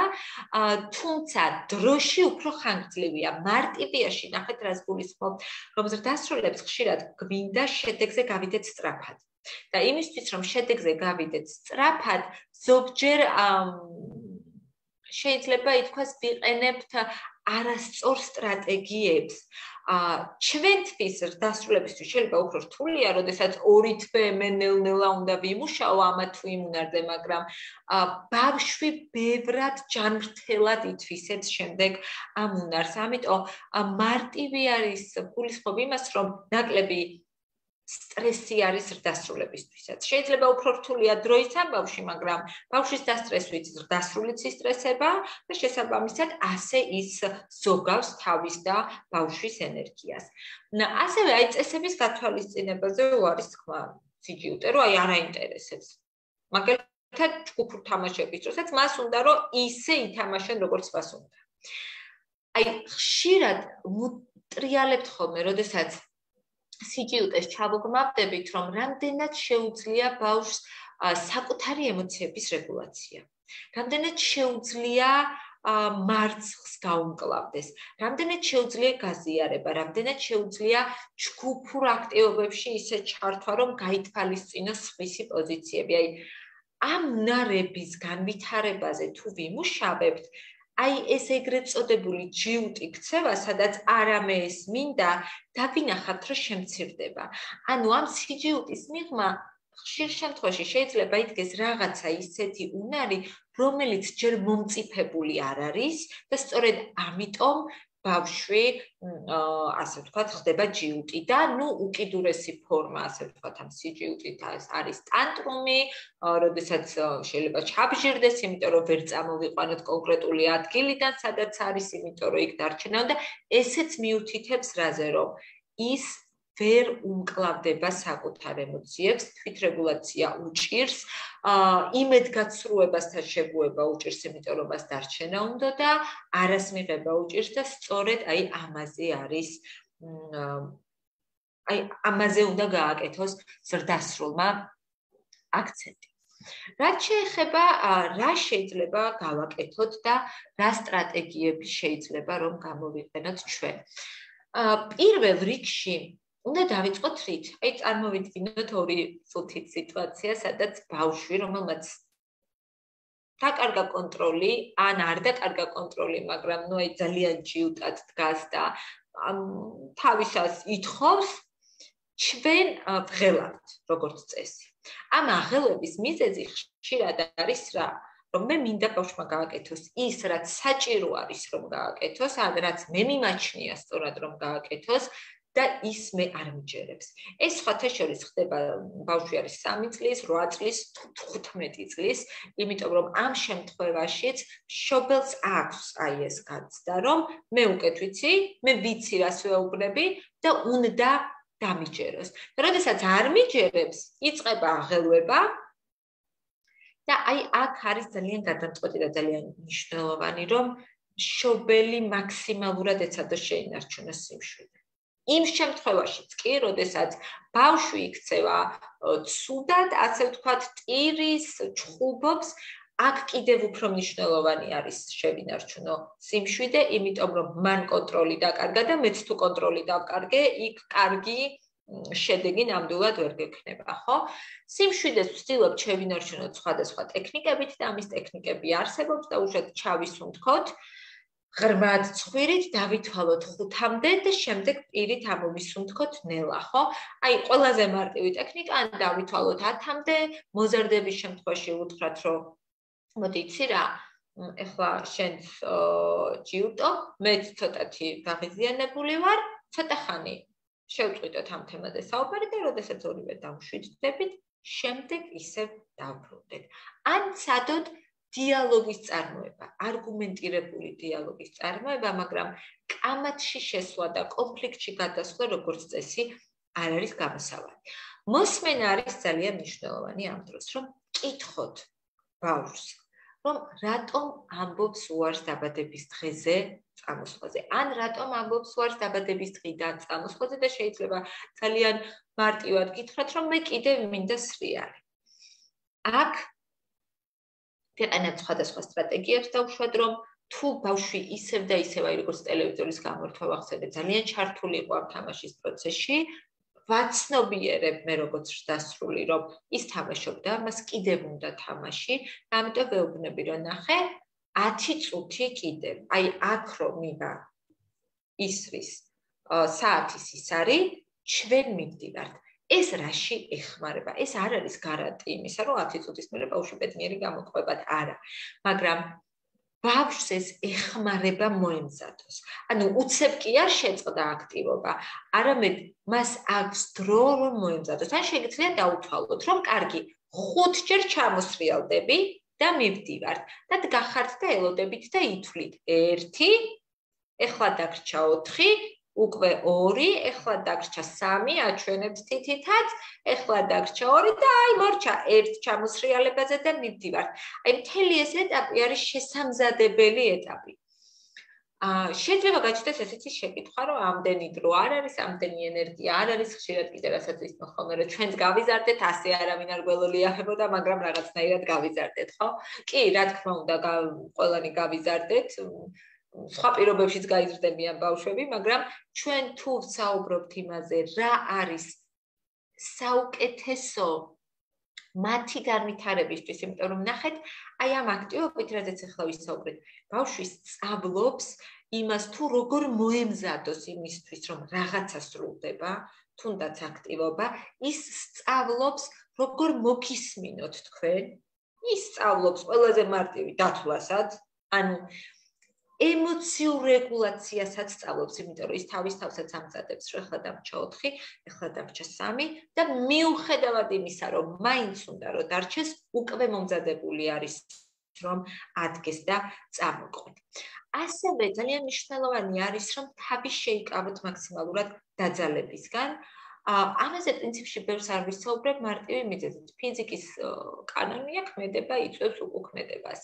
S2: თუმცა დროში უფრო ხანგრძლივია. მარტივიაში ნახეთ რას გულისხმობ, რომ ზრდასრულებს ხშირად გვინდა შედეგზე გავიდეთ სწრაფად. და იმისთვის რომ შედეგზე გავიდეთ სწრაფად, ზოგჯერ შეიძლება ითქვას ვიყენებთ არასწორ სტრატეგიებს. ჩვენთვის ზრდასრულებისთვის შეიძლება უფრო რთულია, როდესაც ორი თვე მე ნელ-ნელა უნდა ვიმუშაო ამა თუ იმ უნარზე, მაგრამ ბავშვი ბევრად ჯანმრთელად ითვისებს შემდეგ ამ უნარს. ამიტომ მარტივი არის გულისხმობ იმას, რომ ნაკლები სტრესი არის ზრდასრულებისთვისაც. შეიძლება უფრო რთულია დროიც ამ ბავშვი, მაგრამ ბავშვის დასტრესვით ზრდასრულიც ისტრესება და შესაბამისად ასე ის ზოგავს თავის და ბავშვის ენერგიას. ასევე აი წესების გათვალისწინებაზე არის თქმა, სიჯიუტე, რომ აი არ აინტერესებს. მაგალითად, ჯგუფურ თამაშების დროსაც მას უნდა რომ ისე ითამაშენ, როგორც მას უნდა. აი ხშირად ვუტრიალებთ ხოლმე, როდესაც სიჯიუტეს ჩავოგმავდებით, რომ რამდენად შეუძლია ბავშვს საკუთარი ემოციების რეგულაცია. რამდენად შეუძლია მარცხს გაუმკლავდეს, რამდენად შეუძლია გაზიარება, რამდენად შეუძლია ჯგუფურ აქტივობებში ისე ჩართვა, რომ გაითვალისწინოს სხვისი პოზიციები. აი ამ უნარების განვითარებაზე თუ ვიმუშავებთ, აი ეს ეგრეთ წოდებული ჯიუტი ქცევა, სადაც არამე ეს მინდა დავინახავთ, რომ შემცირდება. ანუ ამ სიჯიუტის მიღმა ხშირ შემთხვევაში შეიძლება იდგეს რაღაცა ისეთი უნარი, რომელიც ჯერ მომწიფებული არ არის და სწორედ ამიტომ ბავშვი, ასე ვთქვათ, ხდება ჯიუტი და უკიდურესი ფორმა, ასე ვთქვათ, ამ სიჯიუტით არის ტანტრუმი, როდესაც შეიძლება ჩაბჟირდეს, იმიტომ რომ ვერ წამოვიყვანოთ კონკრეტული ადგილიდან, სადაც არის, იმიტომ რომ იქ დარჩენა და ესეც მიუთითებს რაზე, რომ ის ვერ უმკლავდება საკუთარ ემოციებს, თვითრეგულაცია უჭირს, იმედგაცრუებასთან შეგუება უჭირს, იმიტომ რომ მას დარჩენა უნდა და არას მიღება უჭირს და სწორედ აი ამაზე არის, აი ამაზე უნდა გააკეთოს ზრდასრულმა აქცენტი. რაც შეეხება რა შეიძლება გავაკეთოთ და რა სტრატეგიები შეიძლება რომ გამოვიყენოთ ჩვენ. პირველ რიგში უნდა დავიწყოთ რით? აი წარმოვიდგინოთ ორი წუთით სიტუაცია, სადაც ბავშვი, რომელმაც დაკარგა კონტროლი, ან არ დაკარგა კონტროლი, მაგრამ აი ძალიან ჯიუტად დგას და თავისას ითხოვს, ჩვენ ვღელავთ, როგორც წესი. ამ აღელვების მიზეზი ხშირად არის რა, რომ მე მინდა ბავშვმა გააკეთოს ის, რაც საჭირო არის, რომ გააკეთოს, რაც მე მიმაჩნია სწორად, რომ გააკეთოს და ის მე არ მიჯერებს. ეს სხვათა შორის ხდება, ბავშვი არის 3 წლის, 8 წლის, 15 წლის, იმიტომ რომ ამ შემთხვევაშიც მშობელს აქვს აი ეს გაცდა, რომ მე უკეთ ვიცი, მე ვიცი რას ვეუბნები და უნდა დამიჯეროს. და როდესაც არ მიჯერებს, იწყება აღელვება და აი აქ არის ძალიან გადამწყვეტი და ძალიან მნიშვნელოვანი, რომ მშობელი მაქსიმალურად ეცადოს შეინარჩუნოს სიმშვიდე. იმ შემთხვევაშიც კი, როდესაც ბავშვი იქცევა ცუდად, ასე ვთქვათ, ტირის, ჩხუბობს, აქ კიდევ უფრო მნიშვნელოვანი არის შევინარჩუნო სიმშვიდე, იმიტომ რომ მან კონტროლი დაკარგა და მეც თუ კონტროლი დავკარგე, იქ კარგი შედეგი ნამდვილად ვერ გექნება, ხო? სიმშვიდეს ვცდილობთ შევინარჩუნოთ სხვადასხვა ტექნიკებით და ამის ტექნიკები არსებობს და უშუალოდ ჩავისუნთქოთ ღრმად ცხვირით დავითვალოთ 5-მდე და შემდეგ პირით ამოვისუნთქოთ ნელა, ხო? აი, ყველაზე მარტივი ტექნიკა, ან დავითვალოთ 10-მდე, მოზარდების შემთხვევაში უთხრათ, რომ მოდი იცი რა, ეხლა შენ ჯიუტო, მეც ცოტათი დაღიზიანებული ვარ, ცოტა ხანი შევწყვიტოთ ამ თემაზე საუბარი და როდესაც ორივე დამშვიდდებით, შემდეგ ისევ დავბრუნდეთ. ან ცადოთ დიალოგის წარმოება, არგუმენტირებული დიალოგის წარმოება, მაგრამ კამათში შესვლა და კონფლიქტში გადასვლა როგორც წესი არ არის გამოსავალი. მოსმენა არის ძალიან მნიშვნელოვანი ამ დროს, რომ კითხოთ ბავშვს, რომ რატომ ამბობს უარს დაბადების დღეზე წამოსვლაზე. ან რატომ ამბობს უარს დაბადების დღიდან წამოსვლაზე და შეიძლება ძალიან მარტივად გითხრათ, რომ მე კიდევ მინდა სრიალი. აქ ვიყენებთ სხვადასხვა სტრატეგიებს დავუშვათ, რომ თუ ბავშვი ისევ და ისევ აი როგორც ტელევიზორის გამორთვა ვახსენე, ძალიან ჩართული იყო ამ თამაშის პროცესში, ვაცნობიერებ მე როგორც დასრული, რომ ის თამაშობდა, მას კიდევ უნდა თამაში, ამიტომ ვეუბნები, რომ ნახე 10 წუთი კიდევ. აი აქ რომ მივა ისრის საათის ის არის, ჩვენ მივდივართ. ეს რაში ეხმარება? ეს არ არის გარანტი იმისა, რომ 10 წუთის მერე ბავშვი ბედნიერი გამოყვებად, არა. მაგრამ ბავშვს ეს ეხმარება მოემზადოს. ანუ უცებ კი არ შეწყდა აქტივობა, არამედ მას აქვს დრო რომ მოემზადოს. ან შეგიძლია დაუთვალოთ, რომ კარგი, 5 ჯერ ჩამოსრიალდები და მივდივართ. და გახართ და ელოდებით და ითვლით 1, ეხლა დაგრჩა 4, უკვე 2, ეხლა დაგრჩა 3, აჩვენებთ თითითაც, ეხლა დაგრჩა 2 და აი მორჩა 1 ჩამოსრიალებაზე და მივდივართ. აი მთელი ეს ეტაპი არის შესამზადებელი ეტაპი. შეიძლება გაჩნდეს ესეთი შეკითხვა, რომ ამდენი დრო არ არის, ამდენი ენერგია არ არის, ხშირად კიდე რასაც ისმო ხოლმე, რომ ჩვენც გავიზარდეთ, ასე არავინ არ გველოლიახებოდა, მაგრამ რაღაცნაირად გავიზარდეთ, ხო? კი, რა თქმა უნდა, ყველანი გავიზარდეთ. სხვა პირობებშიც გაიზრდებიან ბავშვები, მაგრამ ჩვენ თუ ვსაუბრობთ იმაზე, რა არის საუკეთესო მათი განვითარებისთვის, იმიტომ რომ ნახეთ, აი ამ აქტივობით, რადგან ახლა ვისაუბრეთ, ბავშვი სწავლობს იმას, თუ როგორ მოემზადოს იმისთვის, რომ რაღაცა სრულდება, თუნდაც აქტივობა, ის სწავლობს, როგორ მოგისმინოთ თქვენ, ის სწავლობს ყველაზე მარტივი დათვლასაც, ანუ ემოციურ რეგულაციასაც სწავლობს, იმიტომ რომ ის თავის თავსაც ამზადებს, რომ ეხლა დამრჩა 4, ეხლა დამრჩა 3 და მიუხედავად იმისა, რომ მაინც უნდა რომ დარჩეს, უკვე მომზადებული არის, რომ ადგეს და წამოყვეთ. ასევე ძალიან მნიშვნელოვანი არის, რომ თავი შეიკავოთ მაქსიმალურად დაძალებისგან. ამაზე პრინციპში ბევრს არ ვისაუბრებ მარტივი მიზეზით. ფიზიკის კანონია ქმედება იწვევს უკუქმედებას.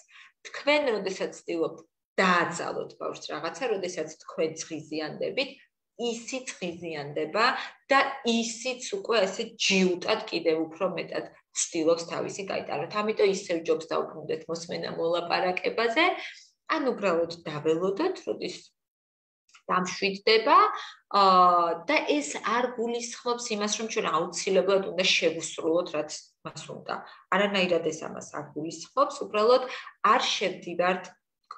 S2: თქვენ როდესაც ცდილობთ დააძალოთ ბავშვს რაღაცა, როდესაც თქვენ ღიზიანდებით, ისიც ღიზიანდება და ისიც უკვე ესე ჯიუტად კიდევ უფრო მეტად ცდილობს თავისი გაიტაროთ. ამიტომ ისევ ჯობს დაუბრუნდეთ მოსმენა მოლაპარაკებაზე, ან უბრალოდ დაველოდოთ, როდის დამშვიდდება და ეს არ გულისხმობს იმას, რომ ჩვენ აუცილებლად უნდა შევუსრულოთ, რაც მას უნდა. არანაირად ეს ამას არ გულისხმობს, უბრალოდ არ შევდივართ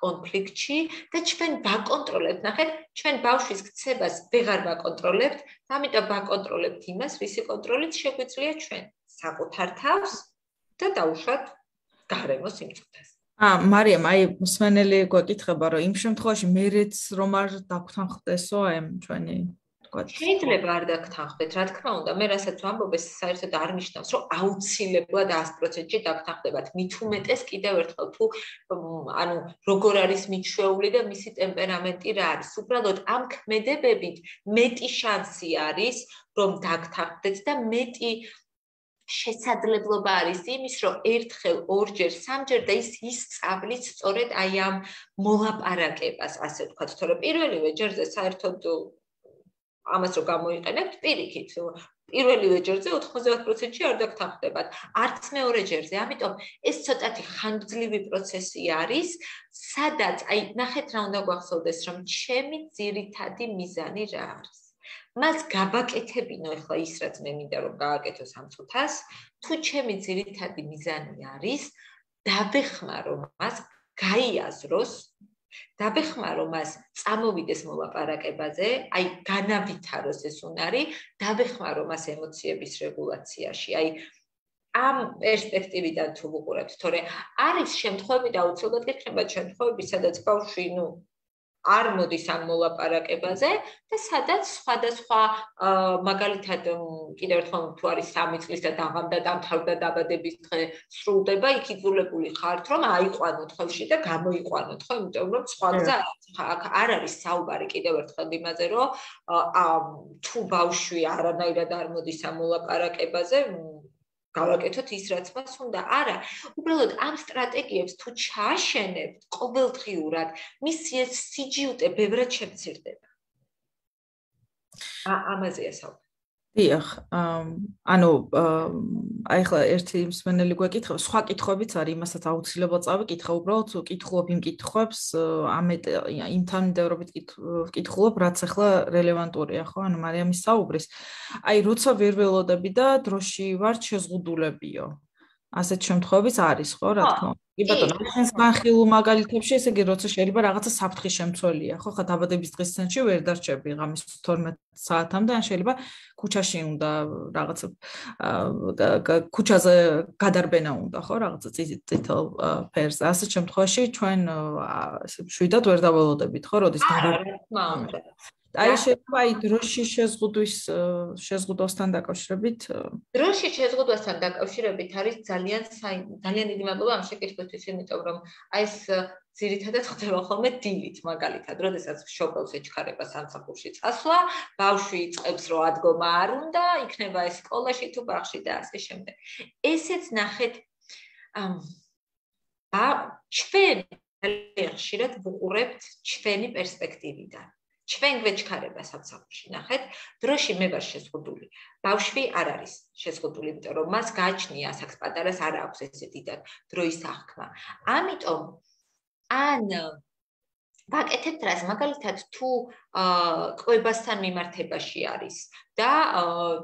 S2: კონფლიქტში და ჩვენ ვაკონტროლებთ, ნახეთ, ჩვენ ბავშვის ქცებას ვეღარ ვაკონტროლებთ, ამიტომ ვაკონტროლებთ იმას, რისი კონტროლით შეგვიძლია ჩვენ საკუთარ თავს და დაუშვათ გარემო სიმწუთას.
S1: მარიამ, აი მსმენელი გვეკითხება, რომ იმ შემთხვევაში მერეც რომ არ დაგთანხმდესო აი ჩვენი
S2: შეიძლება არ დაგთანხმდეთ, რა თქმა უნდა, მე რასაც ვამბობ, ეს საერთოდ არ ნიშნავს, რომ აუცილებლად 100%-ში დაგთანხმდებათ. მით უმეტეს კიდევ ერთხელ თუ ანუ როგორ არის მიჩვეული და მისი ტემპერამენტი რა არის. უბრალოდ ამ ქმედებებით მეტი შანსი არის, რომ დაგთანხმდეთ და მეტი შესაძლებლობა არის იმის, რომ ერთხელ, ორჯერ, სამჯერ და ის ისწავლით სწორედ აი ამ მოლაპარაკებას, ასე ვთქვათ, თორე პირველივე ჯერზე საერთოდ ამას რო გამოიყენებთ პირიქით, პირველივე ჯერზე 90%-ში არ დაგთანხმდებათ, არც მეორე ჯერზე. ამიტომ ეს ცოტათი ხანგრძლივი პროცესი არის, სადაც აი ნახეთ რა უნდა გვახსოვდეს, რომ ჩემი ძირითადი მიზანი რა არის. მას გაბაკეთებინო ახლა ის რაც მე მინდა რომ გააკეთო 3 წუთას, თუ ჩემი ძირითადი მიზანი არის დაბეხმარო მას, გაიაზროს, დაბეხმარო მას, წამოვიდეს მოლაპარაკებაზე, აი განავითაროს ეს უნარი, დაბეხმარო მას ემოციების რეგულაციაში. აი ამ პერსპექტივიდან თუ ვუყურებთ, თორე არის შემთხვევები და აუცილებლად გექნება შემთხვევები, სადაც ბავშვი, არ მოდის ამ მოლაპარაკებაზე და სადაც სხვადასხვა მაგალითად კიდევ ერთხელ თუ არის 3 წლის და დაღამდა დამთავრდა დაბადების დღე სრულდება, იქ იძულებული ხართ რომ აიყვანოთ ხელში და გამოიყვანოთ, ხო, იმიტომ რომ სხვა გზა არ არის საუბარი კიდევ ერთხელ იმაზე, რომ თუ ბავშვი არანაირად არ მოდის ამ მოლაპარაკებაზე, გავაკეთოთ ის, რაც მას უნდა. არა, უბრალოდ ამ სტრატეგიებს თუ ჩააშენებთ ყოველდღიურად, მისი ეს სიჯიუტე ბევრად შემცირდება. ამაზეა საუბარი.
S1: დიახ, ანუ აი ხლა ერთი მსმენელი გვეკითხება, სხვა კითხვებიც არის, იმასაც აუცილებლად წავიკითხე, უბრალოდ კითხულობ იმ კითხვებს, იმ თანმიმდევრობით კითხულობ, რაც ახლა რელევანტურია, ხო? ანუ მარიამის საუბრის. აი, როცა ვერ ველოდები და დროში ვარ შეზღუდულებიო. ასეთ შემთხვევებიც არის, ხო, რა თქმა უნდა. კი ბატონო, ახლა განხილულ მაგალითებში, ესე იგი, როცა შეიძლება რაღაცა საფრთხის შემცველია, ხო, ხა დაბადების დღის ცენტრში ვერ დარჩები ღამის 12 საათამდე, ან შეიძლება ქუჩაში უნდა რაღაცა ქუჩაზე გადარბენა უნდა, ხო, რაღაცა წითელ ფერზე. ასეთ შემთხვევაში ჩვენ შვიდად ვერ დაველოდებით, ხო, როდის
S2: დაბადება.
S1: აი შეიძლება აი დროშის შეზღუდვასთან დაკავშირებით
S2: დროშის შეზღუდვასთან დაკავშირებით არის ძალიან დიდი მადლობა ამ შეკითხვისთვის, იმიტომ რომ აი ეს ძირითადად ხდება ხოლმე დილით, მაგალითად, როდესაც მშობელს ეჩქარება სამსახურში წასვლა, ბავშვი იწყებს რომ ადგომა არ უნდა, იქნება ეს სკოლაში თუ ბაღში და ასე შემდეგ. ესეც ნახეთ ჩვენ ძალიან ხშირად ვუყურებთ ჩვენი პერსპექტივიდან. ჩვენ გვეჩქარება სამსახურში, ნახეთ, დროში მე ვარ შეზღუდული. ბავშვი არ არის შეზღუდული, იმიტომ რომ მას გააჩნია ასაკს პატარას არ აქვს ესე დიდად დროის აღქმა. ამიტომ ან ვაკეთებთ რას, მაგალითად თუ კვებასთან მიმართებაში არის და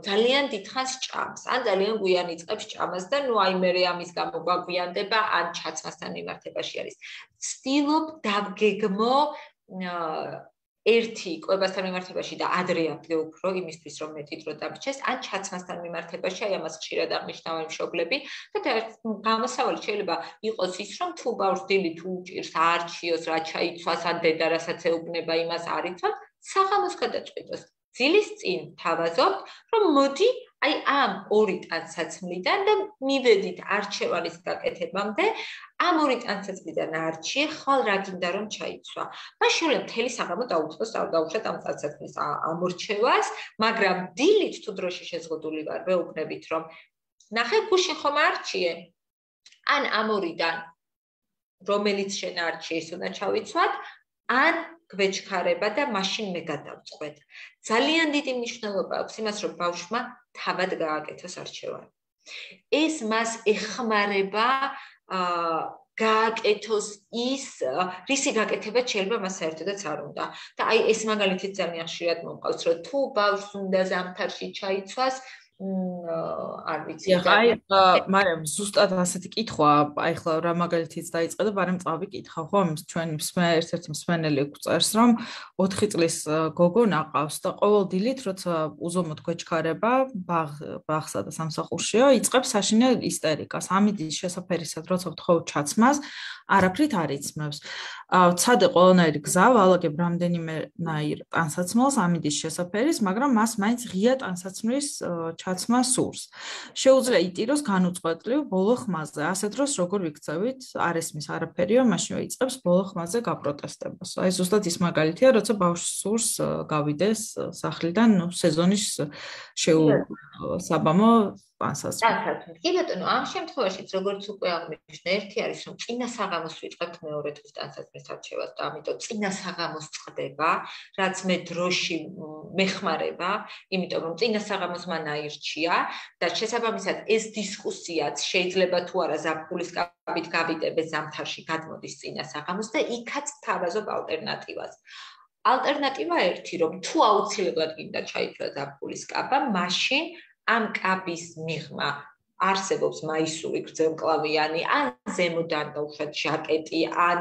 S2: ძალიან დიდხანს ჭამს, ან ძალიან გვიან იწყებს ჭამას და ნუ აი მე ამის გამო გვაგვიანდება, ან ჩაცმასთან მიმართებაში არის. ვცდილობ დავგეგმო ერთი კვებასთან მიმართებაში და ადრე ავდგე უფრო იმისთვის რომ მეტი დრო დამრჩეს, ან ჩაცმასთან მიმართებაში, აი ამას ხშირად აღნიშნავენ მშობლები და გამოსავალი შეიძლება იყოს ის, რომ თუ ბავშვს დილით უჭირს არჩიოს, რა ჩაიცვას, ან დედა რასაც ეუბნება იმას არ იცვათ, საღამოს გადაწყვიტოს. ძილის წინ თავაზობთ, რომ მოდი აი ამ 2 ტანსაცმლიდან და მივედით არჩევანის გაკეთებამდე, ამ 2 ტანსაცმლიდან არჩიე, ხვალ რა გინდა რომ ჩაიცვა. მაშინ მთელი საღამო დაუწყოს დაუშვათ ამ ტანსაცმლის ამორჩევას, მაგრამ დილით თუ დროში შეზღუდული ვარ, ვეუბნებით რომ ნახე გუშინ ხომ არჩიე, ან ამ 2-დან რომელიც შენ არჩიეს უნდა ჩავიცვათ, ან გვეჩქარება და მაშინ მე გადავწყვეტ. ძალიან დიდი მნიშვნელობა აქვს იმას, რომ ბავშვმა თავად გააკეთოს არჩევანი. ეს მას ეხმარება გააკეთოს ის, რისი გაკეთება შეიძლება მას საერთოდაც არ უნდა. და აი ეს მაგალითიც ძალიან ხშირად მომყავს, რომ თუ ბავშვს უნდა ზამთარში ჩაიცვას, არ ვიცი.
S1: აი, მაგრამ ზუსტად ასეთი კითხვა, აი ხლა რა მაგალითიც დაიწყე და ბარემ წავიკითხავ, ხო? ჩვენი ერთ-ერთი მსმენელი გვწერს, რომ 4 წლის გოგო ნაყავს და ყოველ დილით, როცა უზომოდ გვეჩქარება ბაღსა და სამსახურშიო, იწყებს საშინე ისტერიკას. ამიდის შესაფერისად, როცა ვთხოვ ჩაცმას, არაფრით არ იცმევს. ვცადე ყველანაირი გზა, ვალაგებ რამდენიმენაირ ტანსაცმელს ამიდის შესაფერის, მაგრამ მას მაინც ღია ტანსაცმლის ჩაცმა სურს. შეუძლია იტიროს განუწყვეტლივ ბოლო ხმაზე. ასეთ დროს როგორ ვიქცევით, არ ესმის არაფერიო, მაშინვე იწყებს ბოლო ხმაზე გაპროტესტებას. აი ზუსტად ის მაგალითია, როცა ბავშვს სურს გავიდეს სახლიდან, ნუ სეზონის საბამო ტანსაცმელი.
S2: კი ბატონო, ამ შემთხვევაშიც როგორც უკვე აღნიშნე, ერთი არის რომ წინა საღამოს ვიწყებთ მეორე დღის ტანსაცმლის არჩევას და ამიტომ წინა საღამოს წყდება, რაც მე დროში მეხმარება, იმიტომ რომ წინა საღამოს მან აირჩია და შესაბამისად ეს დისკუსიაც შეიძლება თუ არა ზაფხულის კაბით გავიდებ ზამთარში გადმოდის წინა საღამოს და იქაც თავაზობ ალტერნატივას. ალტერნატივა ერთი რომ თუ აუცილებლად გინდა ჩაიცვა ზაფხულის კაბა, მაშინ ამ კაბის მიღმა არსებობს მაისური გრძელმკლავიანი, ან ზემოდან დაუშვათ ჟაკეტი, ან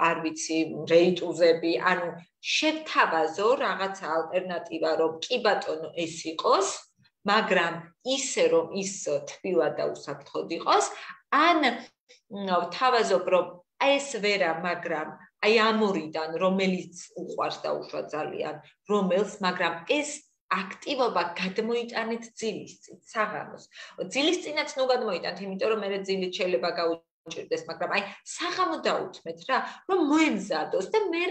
S2: არ ვიცი, რეიტუზები, ანუ შევთავაზო რაღაცა ალტერნატივა, რომ კი ბატონო ეს იყოს, მაგრამ ისე რომ ის თბილად და უსაფრთხოდ იყოს, ან ვთავაზობ, რომ ეს ვერა, მაგრამ აი ამ 2-დან რომელიც უყვარს დაუშვათ ძალიან, რომელს, მაგრამ ეს აქტივობა გადმოიტანეთ ძილის წინ, საღამოს. ძილის წინაც ნუ გადმოიტანთ, იმიტომ რომ მე ძილით შეიძლება ჭირდეს, მაგრამ აი საღამო დაუთმეთ რა, რომ მოემზადოს და მე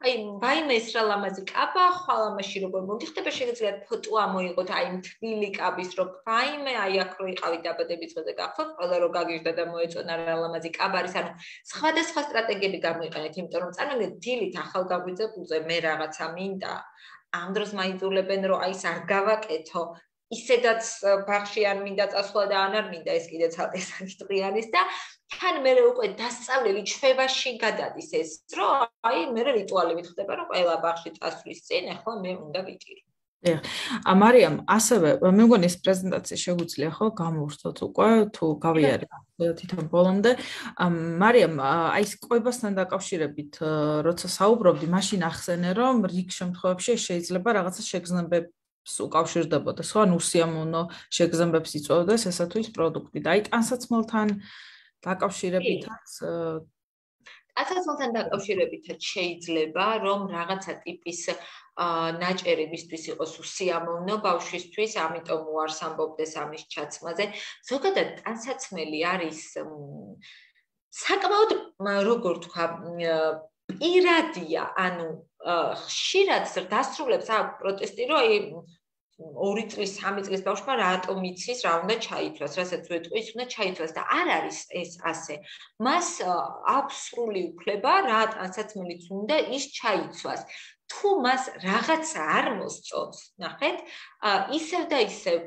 S2: აი ვაიმე ეს რა ლამაზი კაბა, ხვალ ამაში როგორ მოგიხდება, შეგიძლიათ ფოტო ამოიღოთ აი მთლილი კაბის, რომ ვაიმე აი აქ რო იყავით დაბადების დღეზე გახსოვთ, ყველა რო გაგიჟდა და მოეწონა რა ლამაზი კაბა არის, ანუ სხვადასხვა სტრატეგიები გამოიყენეთ, იმიტომ რომ წარმოგიდგენთ დილით ახალგაზრდებზე მე რაღაცა მინდა, ამ დროს მაიძულებენ რომ აი ეს არ გავაკეთო, ისედაც ბაღში არ მინდა წასვლა და არ მინდა ეს კიდე ცალკე საკითხი არის და თან მე უკვე დასწავლელი ჩვევაში გადადის ეს რომ აი მე რიტუალებით ხდება რომ ყველა ბაღში წასვლის წინ ახლა მე უნდა ვიტირო.
S1: მარიამ, ასევე მე მგონი ეს პრეზენტაცია შეგვიძლია ხო გამოვხსნათ უკვე თუ გავიარეთ თვითონ ბოლომდე. მარიამ, აი ეს კვებასთან დაკავშირებით როცა საუბრობდი, მაშინ ახსენე რომ რიგ შემთხვევებში შეიძლება რაღაცა შეგრძნებებს უკავშირდებოდეს, ხო? ან უსიამოვნო შეგრძნებებს იწვევდეს ესა თუ ის პროდუქტი. და აი ტანსაცმელთან დაკავშირებითაც
S2: ტანსაცმელთან დაკავშირებითაც შეიძლება რომ რაღაცა ტიპის ნაჭერი მისთვის იყოს უსიამოვნო ბავშვისთვის, ამიტომ უარს ამბობდეს ამის ჩაცმაზე. ზოგადად ტანსაცმელი არის საკმაოდ როგორ თქვა პირადია, ანუ ხშირად დასრულებს აქ პროტესტი, რომ აი 2 წლის, 3 წლის ბავშვმა რატომ იცის, რა უნდა ჩაითვლას, რასაც ვეტყვი, ის უნდა ჩაითვლას და არ არის ეს ასე. მას აქვს სრული უფლება, რა ტანსაცმელიც უნდა ის ჩაიცვას. თუ მას რაღაცა არ მოსწონს, ნახეთ, ისევ და ისევ,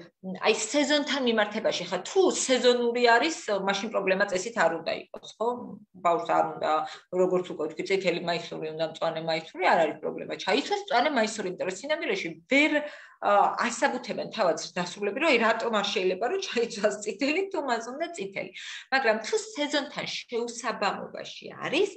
S2: აი სეზონთან მიმართებაში, ხა თუ სეზონური არის, მაშინ პრობლემა წესით არ უნდა იყოს, ხო? ბავშვს არ უნდა, როგორც უკვე ვთქვი, წითელი მაისური უნდა, მწვანე მაისური, არ არის პრობლემა. ჩაიცვას მწვანე მაისური, იმიტომ რომ სინამდვილეში ვერ ასაბუთებენ თავად დასრულები, რომ რატომ არ შეიძლება რომ ჩაიცვას წითელი, თუ მას უნდა წითელი. მაგრამ თუ სეზონთან შეუსაბამობაში არის,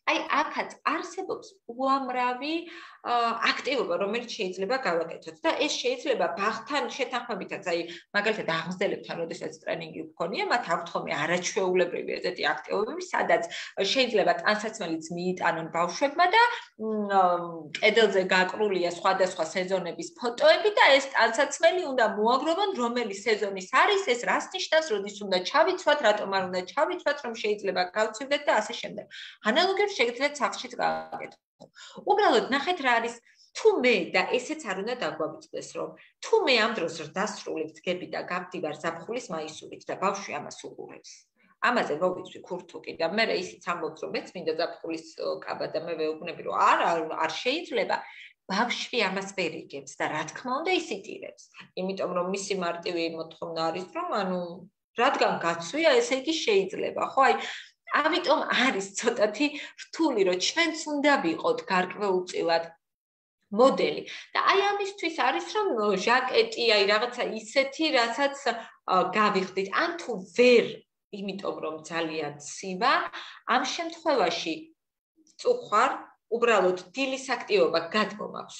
S2: აი აქაც არსებობს უამრავი აქტივობა, რომელიც შეიძლება გავაკეთოთ და ეს შეიძლება ბაღთან შეთანხმებითაც, აი მაგალითად აღმზრდელებთან, როდესაც ტრენინგი გქონია, მათ აქვთ ხოლმე არაჩვეულებრივი ესეთი აქტივობები, სადაც შეიძლება ტანსაცმელიც მიიტანონ ბავშვებმა და კედელზე გაკრულია სხვადასხვა სეზონების ფოტოები და ეს ტანსაცმელი უნდა მოაგროვონ, რომელი სეზონის არის, ეს რას ნიშნავს, როდის უნდა ჩავიცვათ, რატომ არ უნდა ჩავიცვათ, რომ შეიძლება გავცივდეთ და ასე შემდეგ. ანალოგიურად შეგიძლიათ სახლშიც გააკეთოთ. უბრალოდ ნახეთ რა არის თუ მე და ესეც არ უნდა დაგვაბიწყდეს რომ თუ მე ამ დროს დასრულებ დგები და გავდივარ ზაფხულის მაისურით და ბავშვი ამას უყურებს. ამაზე მოვიცვი ქურთუკი და მე ისიც ამბობს რომ მეც მინდა ზაფხულის კაბა და მე ვეუბნები რომ არ შეიძლება. ბავშვი ამას ვერ იგებს და რა თქმა უნდა ისიტირებს. იმიტომ რომ მისი მარტივი მოთხოვნა არის რომ ანუ რადგან გაცვია ესე იგი შეიძლება ხო აი ამიტომ არის ცოტათი რთული, რომ ჩვენც უნდა ვიყოთ გარკვეულწილად მოდელი. და აი ამისთვის არის, რომ ჟაკეტი, აი რაღაცა ისეთი, რასაც გავიხდით, ან თუ ვერ, იმიტომ რომ ძალიან ცივა, ამ შემთხვევაში წუხარ, უბრალოდ დილის აქტივობა გადმომაქვს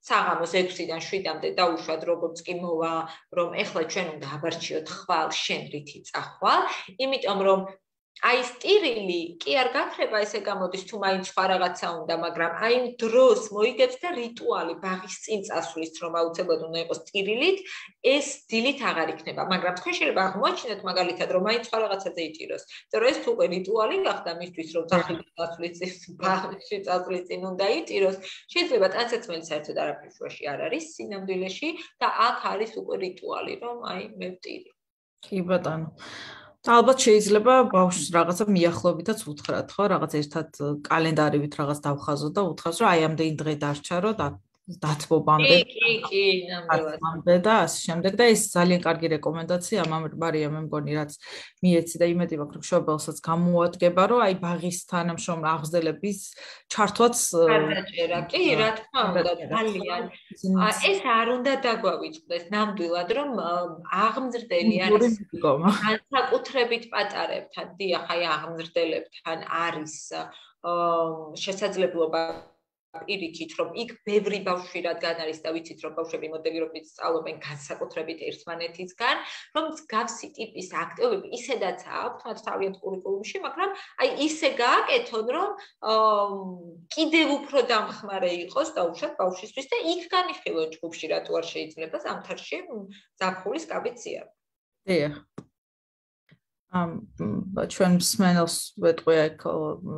S2: საღამოს 6-დან 7-მდე დაუშვათ, როგორც კი მოვა, რომ ეხლა ჩვენ უნდა აბარჩიოთ ხვალ, შენ რითი წახვალ, იმიტომ რომ აი სტირილი კი არ გაქრება ესე გამოდის თუ მაინც სხვა რაღაცა უნდა, მაგრამ აი დროს მოიგებს და რიტუალი ბაღის წინ წასვლის რომ აუცილებლად უნდა იყოს სტირილით, ეს დილით აღარ იქნება, მაგრამ თქვენ შეიძლება აღმოაჩინოთ მაგალითად რომ მაინც სხვა რაღაცაზე იტიროს. იმიტომ ეს თუ უკვე რიტუალი გახდა მისთვის რომ სახლის წასვლის წინ ბაღში წასვლის წინ უნდა იტიროს, შეიძლება ტანსაცმელი საერთოდ არაფერ შუაში არ არის სინამდვილეში და აქ არის უკვე რიტუალი რომ აი მე ვტირი.
S1: კი ბატონო. და ალბათ შეიძლება ბავშვს რაღაცა მიახლოებითაც უთხრათ, ხო? რაღაც ერთად კალენდარივით რაღაც დავხაზოთ და უთხრათ, რომ აი ამდენი დღე დარჩა, რომ დათბობამდე.
S2: კი, ნამდვილად.
S1: და ასე შემდეგ და ეს ძალიან კარგი რეკომენდაცია, მარია, მე მგონი, რაც მიეცი და იმედი მაქვს, რომ მშობელსაც გამოუადგება, რომ აი ბაღისთან მშობელ აღმზრდელების ჩართვაც
S2: გადაჭერა. კი, რა თქმა უნდა, ძალიან. ეს არ უნდა დაგვავიწყდეს ნამდვილად, რომ აღმზრდელი არის განსაკუთრებით პატარებთან, დიახ, აი აღმზრდელებთან არის შესაძლებლობა პირიქით, რომ იქ ბევრი ბავშვი რადგან არის და ვიცით, რომ ბავშვები მოდელირობით სწავლობენ განსაკუთრებით ერთმანეთისგან, რომ მსგავსი ტიპის აქტივობები ისედაც აქვთ მათ თავიანთ კურიკულუმში, მაგრამ აი ისე გააკეთონ, რომ კიდევ უფრო დამხმარე იყოს დაუშვათ ბავშვისთვის და იქ განიხილონ ჯგუფში, რატო არ შეიძლება ზამთარში ზაფხულის კაბიც ია.
S1: დიახ. ჩვენ მსმენელს ვეტყვი აქ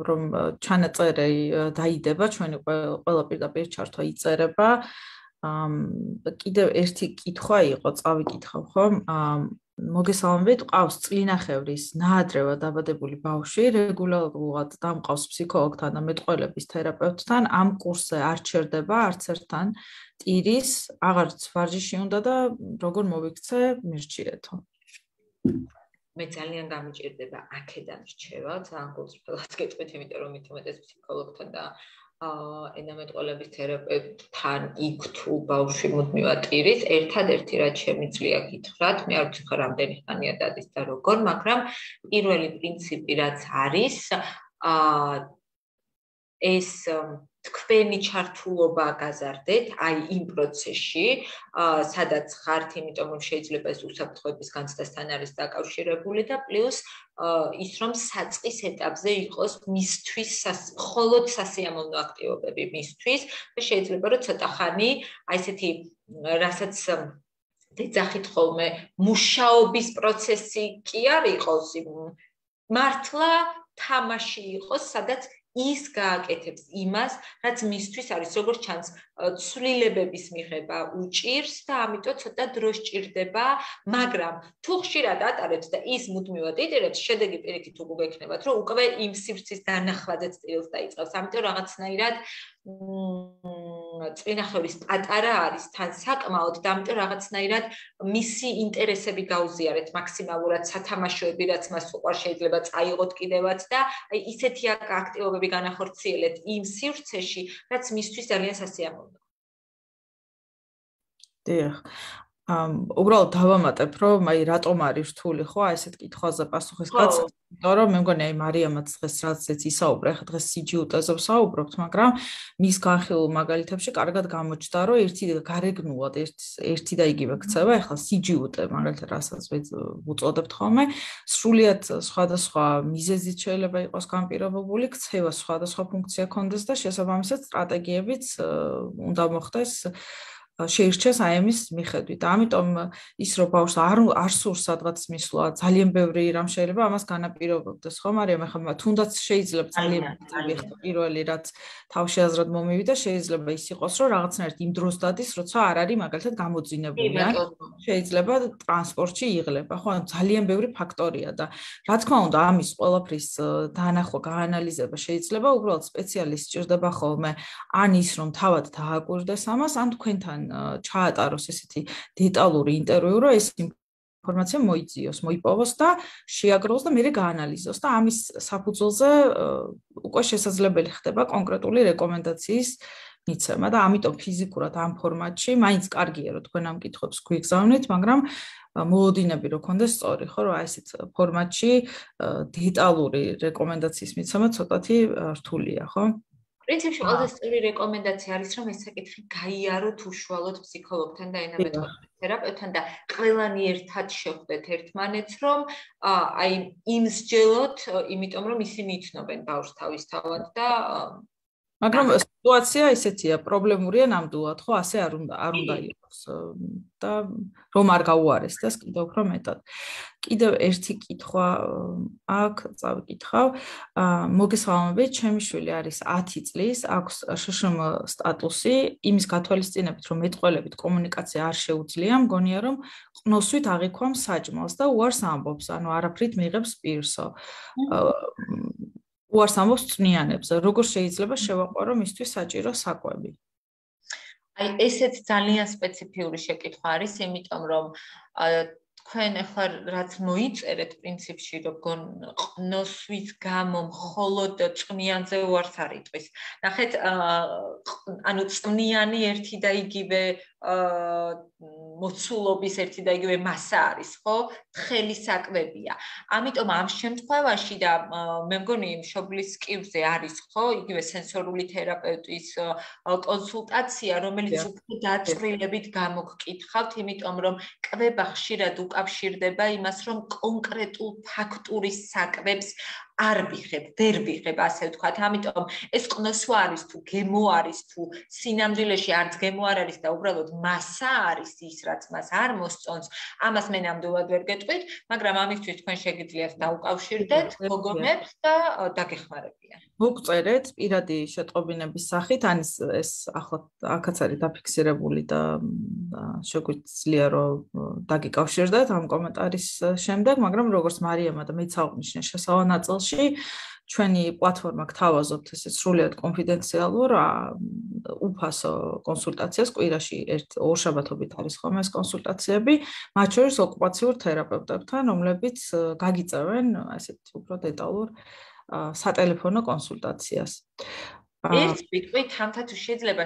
S1: რომ ჩანაწერი დაიდება, ჩვენი ყველა პირდაპირ ჩართვა იწერება. კიდევ ერთი კითხვა იყო, წავიკითხავ ხომ? მოგესალმებით, ყავს წლინახევრის ნაადრევად დაბადებული ბავშვი, რეგულარულად დამყავს ფსიქოლოგთან და მეტყველების თერაპევტთან, ამ კურსზე არ ჩერდება არც ერთთან ტირის, აღარც ვარჯიში უნდა და როგორ მოვიქცე, მირჩიეთო.
S2: მე ძალიან გამიჭირდება აქედან რჩევა, ძალიან გულწრფელად გეტყვით, იმიტომ რომ მით უმეტეს ფსიქოლოგთან და ენამეტყველების თერაპევტთან იქ თუ ბავშვი მუდმივად ტირის, ერთადერთი რაც შემიძლია გითხრათ, მე არ ვიცი ხარ რამდენი ხანია დადის და როგორ, მაგრამ პირველი პრინციპი რაც არის, ეს თქვენი ჩართულობა გაზარდეთ, აი იმ პროცესში, სადაც ხართ, იმიტომ რომ შეიძლება ეს უსაფრთხოების განცდასთან არის დაკავშირებული და პლუს ის რომ საწყის ეტაპზე იყოს მისთვის მხოლოდ სასიამოვნო აქტივობები მისთვის და შეიძლება რომ ცოტა ხანი აი ესეთი რასაც ეძახით ხოლმე მუშაობის პროცესი კი არ იყოს, მართლა თამაში იყოს, სადაც ის გააკეთებს იმას, რაც მისთვის არის, როგორც ჩანს, ცვლილებების მიღება უჭირს და ამიტომ ცოტა დრო სჭირდება, მაგრამ თუ ხშირად ატარებთ და ის მუდმივად იტირებს, შედეგი პირიქით უკვე გექნებათ, რომ უკვე იმ სივრცის დანახვაზეც ტილს დაიწყებს. ამიტომ რაღაცნაირად წლინახევრის პატარა არის თან საკმაოდ და ამიტომ რაღაცნაირად მისი ინტერესები გაუზიარეთ მაქსიმალურად სათამაშოები, რაც მას უყვარს, შეიძლება წაიღოთ კიდევაც და აი ისეთი აქტივობები განახორციელეთ იმ სივრცეში, რაც მისთვის ძალიან სასიამოვნოა.
S1: დიახ. უბრალოდ დავამატებ, რომ აი რატომ არის რთული ხო აი ესეთ კითხვაზე პასუხის გაცემა, იმიტომ რომ მე მგონი აი მარიამაც დღეს რაღაცეც ისაუბრა, ახლა დღეს CGUT-ზე ვსაუბრობთ, მაგრამ მის განხილულ მაგალითებში კარგად გამოჩნდა, რომ ერთი გარეგნულად ერთი და იგივე ქცევა, ახლა CGUT მაგალითად რასაც ვუწოდებთ ხოლმე, სრულიად სხვადასხვა მიზეზით შეიძლება იყოს განპირობებული, ქცევა სხვადასხვა ფუნქცია ჰქონდეს და შესაბამისად სტრატეგიებიც უნდა მოხდეს შეირჩეს აი ამის მიხედვით. ამიტომ ის რომ ბავშვს არ სურს სადღაც მისვლა, ძალიან ბევრი რამ შეიძლება ამას განაპირობებდეს, ხო? მაგრამ ახლა თუნდაც შეიძლება ძალიან პირველი რაც თავში აზრად მომივიდა, შეიძლება ის იყოს, რომ რაღაცნაირად იმ დროს დადის, როცა არ არის მაგალითად გამოძინებული, ან შეიძლება ტრანსპორტში იღლება, ხო? ძალიან ბევრი ფაქტორია და რა თქმა უნდა, ამის ყველაფრის დაანახვა, გაანალიზება შეიძლება უბრალოდ სპეციალისტი სჭირდება ხოლმე, ან ის რომ თავად დააკვირდეს ამას, ან თქვენთან ჩაატაროს ესეთი დეტალური ინტერვიუ, რომ ეს ინფორმაცია მოიძიოს, მოიპოვოს და შეაგროვოს და მერე გაანალიზოს და ამის საფუძველზე უკვე შესაძლებელი ხდება კონკრეტული რეკომენდაციის მიცემა და ამიტომ ფიზიკურად ამ ფორმატში მაინც კარგია რომ თქვენ ამ კითხვებს გვიგზავნით, მაგრამ მოლოდინები რო ქონდეს სწორი, ხო, რომ აი ესეთ ფორმატში დეტალური რეკომენდაციის მიცემა ცოტათი რთულია, ხო?
S2: პრინციპში ყველაზე სწორი რეკომენდაცია არის, რომ ეს საკითხი გაიაროთ უშუალოდ ფსიქოლოგთან და ენამეტყველების თერაპევტთან და ყველანი ერთად შევხვდეთ ერთმანეთს, რომ აი იმსჯელოთ, იმიტომ რომ ისინი იცნობენ ბავშვს თავისთავად და
S1: მაგრამ სიტუაცია ისეთია, პრობლემურია ნამდვილად, ხო, ასე არ უნდა იყოს და რომ არ გაუარესდეს კიდევ უფრო მეტად. კიდევ ერთი კითხვა აქ წავიკითხავ. მოგესალმებით, ჩემი შვილი არის 10 წლის, აქვს შშმ სტატუსი, იმის გათვალისწინებით, რომ მეტყველებით კომუნიკაცია არ შეუძლია, მგონია, რომ ყნოსვით აღიქვამს საჭმელს და უარს ამბობს, ანუ არაფრით მიიღებს პირსო. უარს ამბობს წვნიანებზე, როგორ შეიძლება შევაყვარო მისთვის საჭირო საკვები?
S2: აი, ესეც ძალიან სპეციფიური შეკითხვა არის, იმიტომ რომ თქვენ ახლა რაც მოიწერეთ პრინციპში, რომ ყნოსვის გამო მხოლოდ წვნიანზე უარს არ იტყვის. ნახეთ, ანუ წვნიანი ერთი და იგივე მოცულობის ერთი და იგივე მასა არის, ხო? თხელი საკვებია. ამიტომ ამ შემთხვევაში და მე მგონი მშობლის კივზე არის, ხო? იგივე სენსორული თერაპევტის კონსულტაცია, რომელიც უფრო დაწვრილებით გამოგკითხავთ, იმიტომ რომ კვება ხშირად უკავშირდება იმას, რომ კონკრეტულ ფაქტურის საკვებს არ ვიღებ, ვერ ვიღებ, ასე ვთქვათ. ამიტომ ეს ყნოსვა არის თუ გემო არის თუ სინამდვილეში არც გემო არ არის და უბრალოდ მასა არის ის, რაც მას არ მოსწონს, ამას მე ნამდვილად ვერ გეტყვით, მაგრამ ამისთვის თქვენ შეგიძლიათ დაუკავშირდეთ მოგონებს და დაგეხმარებიან.
S1: მოგწერეთ პირადი შეტყობინების სახით, ეს ახლა აქაც არის დაფიქსირებული და შეგვიძლია რომ დაგიკავშირდეთ ამ კომენტარის შემდეგ, მაგრამ როგორც მარიამა და მეც აღნიშნე შესავალ ნაწილში ჩვენი პლატფორმა გთავაზობთ ესე სრულიად კონფიდენციალურ უფასო კონსულტაციას კვირაში ორ შაბათობით არის ხოლმე ეს კონსულტაციები, მათ შორის ოკუპაციურ თერაპევტებთან, რომლებიც გაგიწევენ ასეთ უფრო დეტალურ სატელეფონო კონსულტაციას.
S2: ერთ სიტყვით თამთა თუ შეიძლება